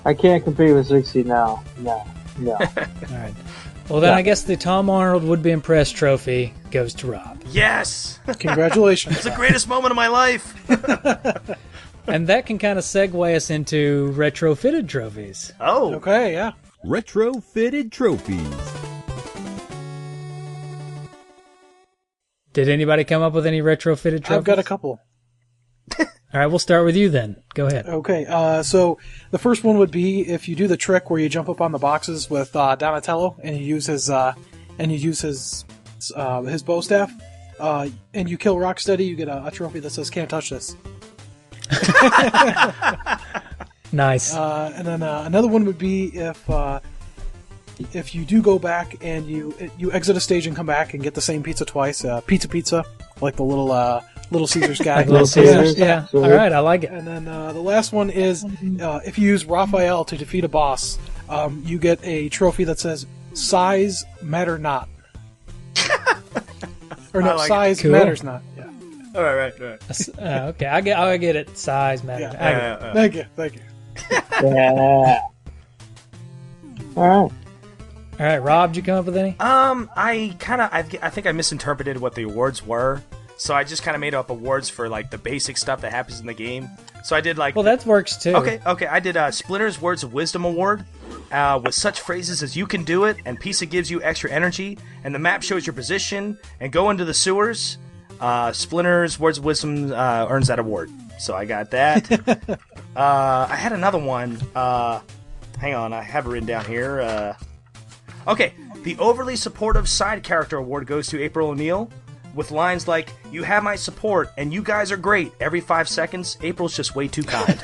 I can't compete with 60 now. No. All right. Well, then I guess the Tom Arnold Would Be Impressed trophy goes to Rob. Yes! Congratulations. It's the greatest moment of my life! And that can kind of segue us into retrofitted trophies. Oh. Okay, yeah. Retrofitted trophies. Did anybody come up with any retrofitted trophies? I've got a couple. All right, we'll start with you then. Go ahead. Okay, so the first one would be if you do the trick where you jump up on the boxes with Donatello and you use his bow staff, and you kill Rocksteady, you get a trophy that says "Can't touch this." Nice. And then another one would be if you do go back and you exit a stage and come back and get the same pizza twice, pizza, like the Little Caesars guy. Like Little Caesars, yeah. All right, I like it. And then the last one is if you use Raphael to defeat a boss, you get a trophy that says "Size Matter Not." Or no, size cool. matters not. Yeah. All right. Okay, I get it. Size matters. Yeah. Thank you. Yeah. All right. All right, Rob, did you come up with any? I think I misinterpreted what the awards were, so I just kind of made up awards for like the basic stuff that happens in the game. So I did like. Well, that works too. Okay. I did Splinter's Words of Wisdom Award. With such phrases as "you can do it" and "pizza gives you extra energy" and "the map shows your position" and "go into the sewers," Splinter's Words of Wisdom earns that award. So I got that. I had another one. Hang on, I have it written down here. Okay, the Overly Supportive Side Character Award goes to April O'Neil with lines like, "You have my support, and you guys are great. Every 5 seconds, April's just way too kind."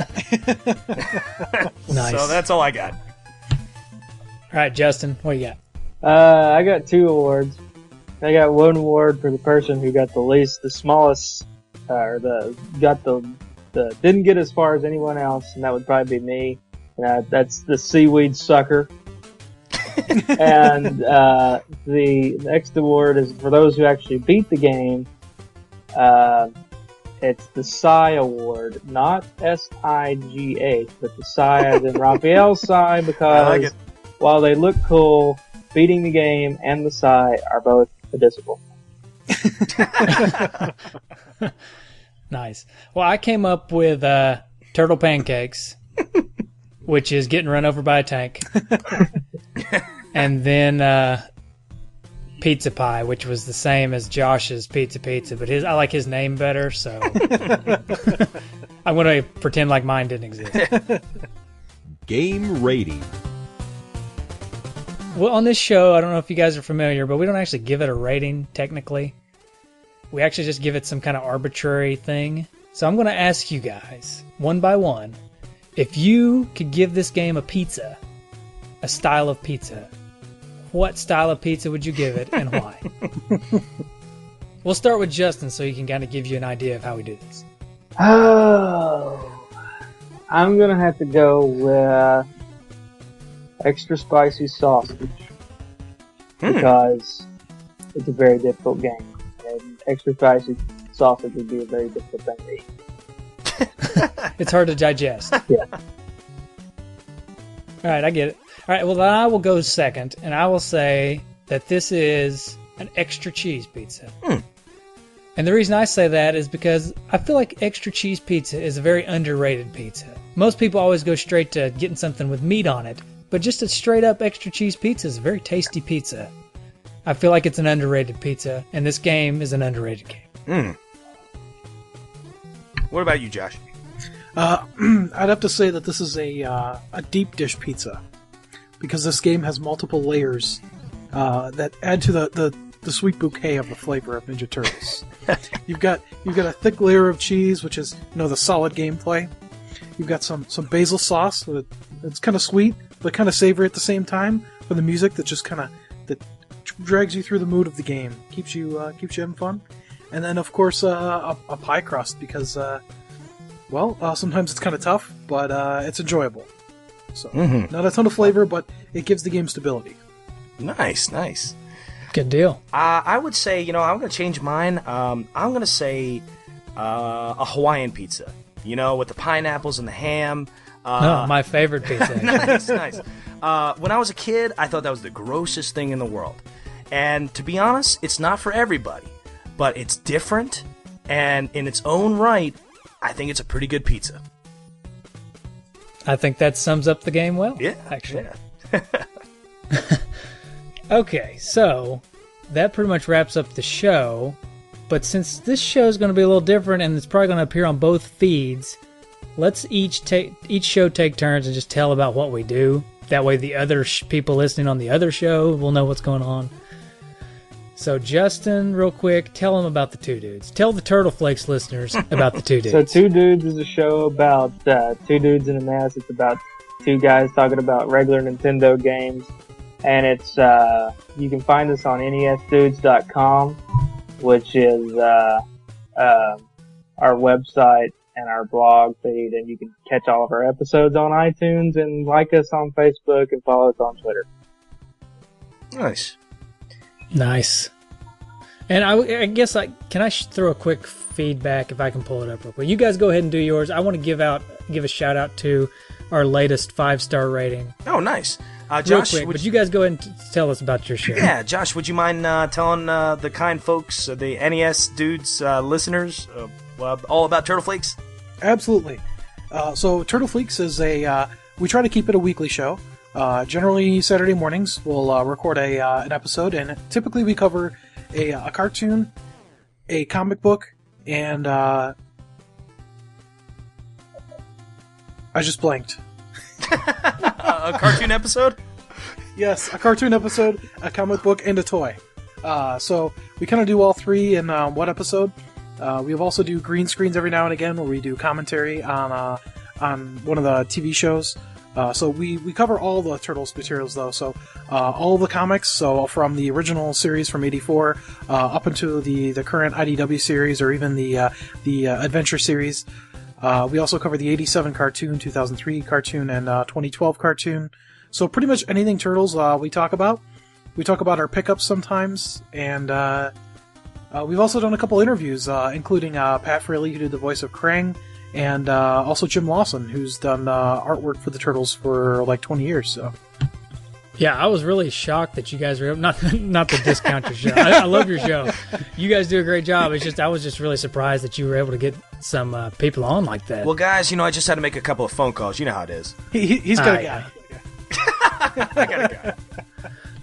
Nice. So that's all I got. All right, Justin, what do you got? I got 2 awards. I got 1 award for the person who got the smallest, didn't get as far as anyone else, and that would probably be me. That's the seaweed sucker. And the next award is for those who actually beat the game. It's the Psy Award, not S-I-G-H, but the Psy as in Raphael's Psy, because while they look cool, beating the game and the Psy are both medicinal. Nice. Well, I came up with Turtle Pancakes, which is getting run over by a tank. And then Pizza Pie, which was the same as Josh's Pizza, but I like his name better, so I'm going to pretend like mine didn't exist. Game rating. Well, on this show, I don't know if you guys are familiar, but we don't actually give it a rating, technically. We actually just give it some kind of arbitrary thing. So I'm going to ask you guys, one by one, if you could give this game a pizza, a style of pizza, what style of pizza would you give it and why? We'll start with Justin so he can kind of give you an idea of how we do this. Oh, I'm going to have to go with extra spicy sausage because it's a very difficult game, and extra spicy sausage would be a very difficult thing to eat. It's hard to digest. Yeah. All right, I get it. All right, well, then I will go second, and I will say that this is an extra cheese pizza. And the reason I say that is because I feel like extra cheese pizza is a very underrated pizza. Most people always go straight to getting something with meat on it, but just a straight up extra cheese pizza is a very tasty pizza. I feel like it's an underrated pizza, and this game is an underrated game. What about you, Josh? I'd have to say that this is a deep dish pizza, because this game has multiple layers that add to the sweet bouquet of the flavor of Ninja Turtles. You've got a thick layer of cheese, which is the solid gameplay. You've got some basil sauce that's kind of sweet but kind of savory at the same time, for the music that just that drags you through the mood of the game, keeps you having fun. And then of course a pie crust, because sometimes it's kind of tough, but it's enjoyable. So not a ton of flavor, but it gives the game stability. Nice. Good deal. I would say, I'm going to change mine. I'm going to say a Hawaiian pizza, with the pineapples and the ham. My favorite pizza. Nice. When I was a kid, I thought that was the grossest thing in the world. And to be honest, it's not for everybody, but it's different, and in its own right, I think it's a pretty good pizza. I think that sums up the game well. Yeah, actually. Yeah. Okay, so that pretty much wraps up the show. But since this show is going to be a little different and it's probably going to appear on both feeds, let's each show take turns and just tell about what we do. That way the other people listening on the other show will know what's going on. So Justin, real quick, tell them about the Two Dudes. Tell the Turtle Flakes listeners about the Two Dudes. So Two Dudes is a show about two dudes in a mess. It's about two guys talking about regular Nintendo games. And it's you can find us on nesdudes.com, which is our website and our blog feed, and you can catch all of our episodes on iTunes and like us on Facebook and follow us on Twitter. Nice. And I guess can I throw a quick feedback if I can pull it up real quick? You guys go ahead and do yours. I want to give a shout out to our latest 5-star rating. Oh, nice. real Josh, quick, but you guys go ahead and tell us about your show. Yeah, Josh, would you mind telling the kind folks, the NES Dudes listeners, all about Turtle Flakes? Absolutely. So Turtle Flakes is we try to keep it a weekly show. Generally Saturday mornings we'll record an episode, and typically we cover a cartoon, a comic book, and I just blanked. A cartoon episode? Yes, a cartoon episode, a comic book, and a toy. So we kind of do all three in one episode. We also do green screens every now and again where we do commentary on one of the TV shows. So we cover all the Turtles materials, though. So all the comics, so from the original series from '84 up into the current IDW series, or even the Adventure series. We also cover the '87 cartoon, 2003 cartoon, and 2012 cartoon. So pretty much anything Turtles we talk about. We talk about our pickups sometimes, and we've also done a couple interviews, including Pat Fraley, who did the voice of Krang, and also Jim Lawson, who's done artwork for the Turtles for like 20 years. So, yeah, I was really shocked that you guys were not to discount your show. I love your show. You guys do a great job. It's just I was just really surprised that you were able to get some people on like that. Well, guys, I just had to make a couple of phone calls. You know how it is. He's got a guy. I got a guy.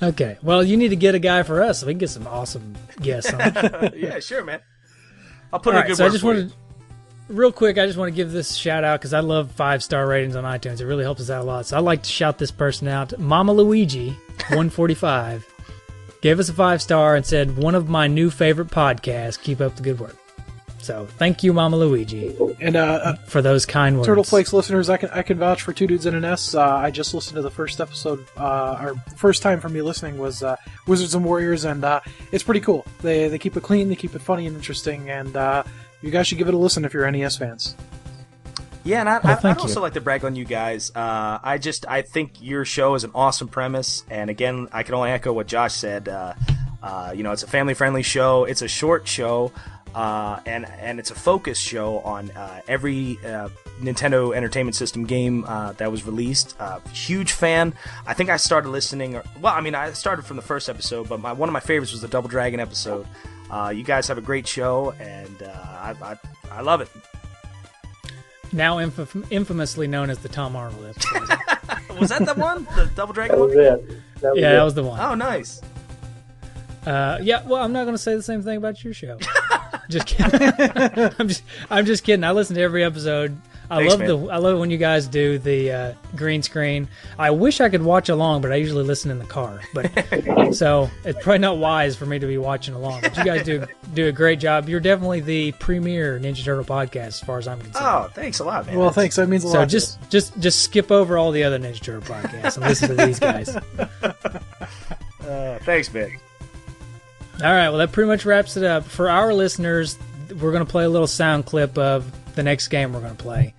Okay, well, you need to get a guy for us so we can get some awesome guests on. Yeah, sure, man. I'll put in a good word for you. Real quick, I just want to give this shout out because I love 5-star ratings on iTunes. It really helps us out a lot. So I'd like to shout this person out. Mama Luigi, 145, gave us a 5-star and said, "One of my new favorite podcasts. Keep up the good work." So thank you, Mama Luigi, and for those kind words. Turtle Flakes listeners, I can vouch for Two Dudes and an S. I just listened to the first episode. Our first time for me listening was Wizards and Warriors, and it's pretty cool. They keep it clean, they keep it funny and interesting, and you guys should give it a listen if you're NES fans. Yeah, and I'd also like to brag on you guys. I think your show is an awesome premise, and again, I can only echo what Josh said. It's a family-friendly show. It's a short show. And it's a focus show on every Nintendo Entertainment System game that was released. Huge fan. I think I started listening. I started from the first episode, but one of my favorites was the Double Dragon episode. You guys have a great show, and I love it. Now infamously known as the Tom Arnold episode. Was that the one? The Double Dragon one? That was the one. Oh, nice. Well, I'm not going to say the same thing about your show. Just kidding. I'm just kidding. I listen to every episode. I love it when you guys do the green screen. I wish I could watch along, but I usually listen in the car. But so it's probably not wise for me to be watching along. But you guys do a great job. You're definitely the premier Ninja Turtle podcast, as far as I'm concerned. Oh, thanks a lot, man. Well, thanks. That means a lot. So just skip over all the other Ninja Turtle podcasts and listen to these guys. Thanks, man. All right, well, that pretty much wraps it up. For our listeners, we're going to play a little sound clip of the next game we're going to play.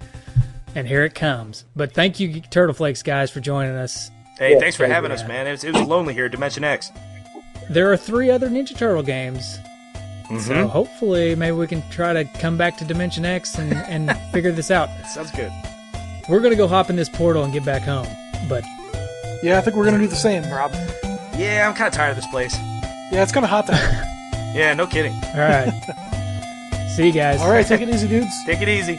And here it comes. But thank you, Turtle Flakes guys, for joining us. Hey, thanks for having us, man. It was lonely here at Dimension X. There are 3 other Ninja Turtle games. Mm-hmm. So hopefully maybe we can try to come back to Dimension X and figure this out. Sounds good. We're going to go hop in this portal and get back home. But yeah, I think we're going to do the same, Rob. Yeah, I'm kind of tired of this place. Yeah, it's kind of hot down here. Yeah, no kidding. all right. See you guys. All right, take it easy, dudes. Take it easy.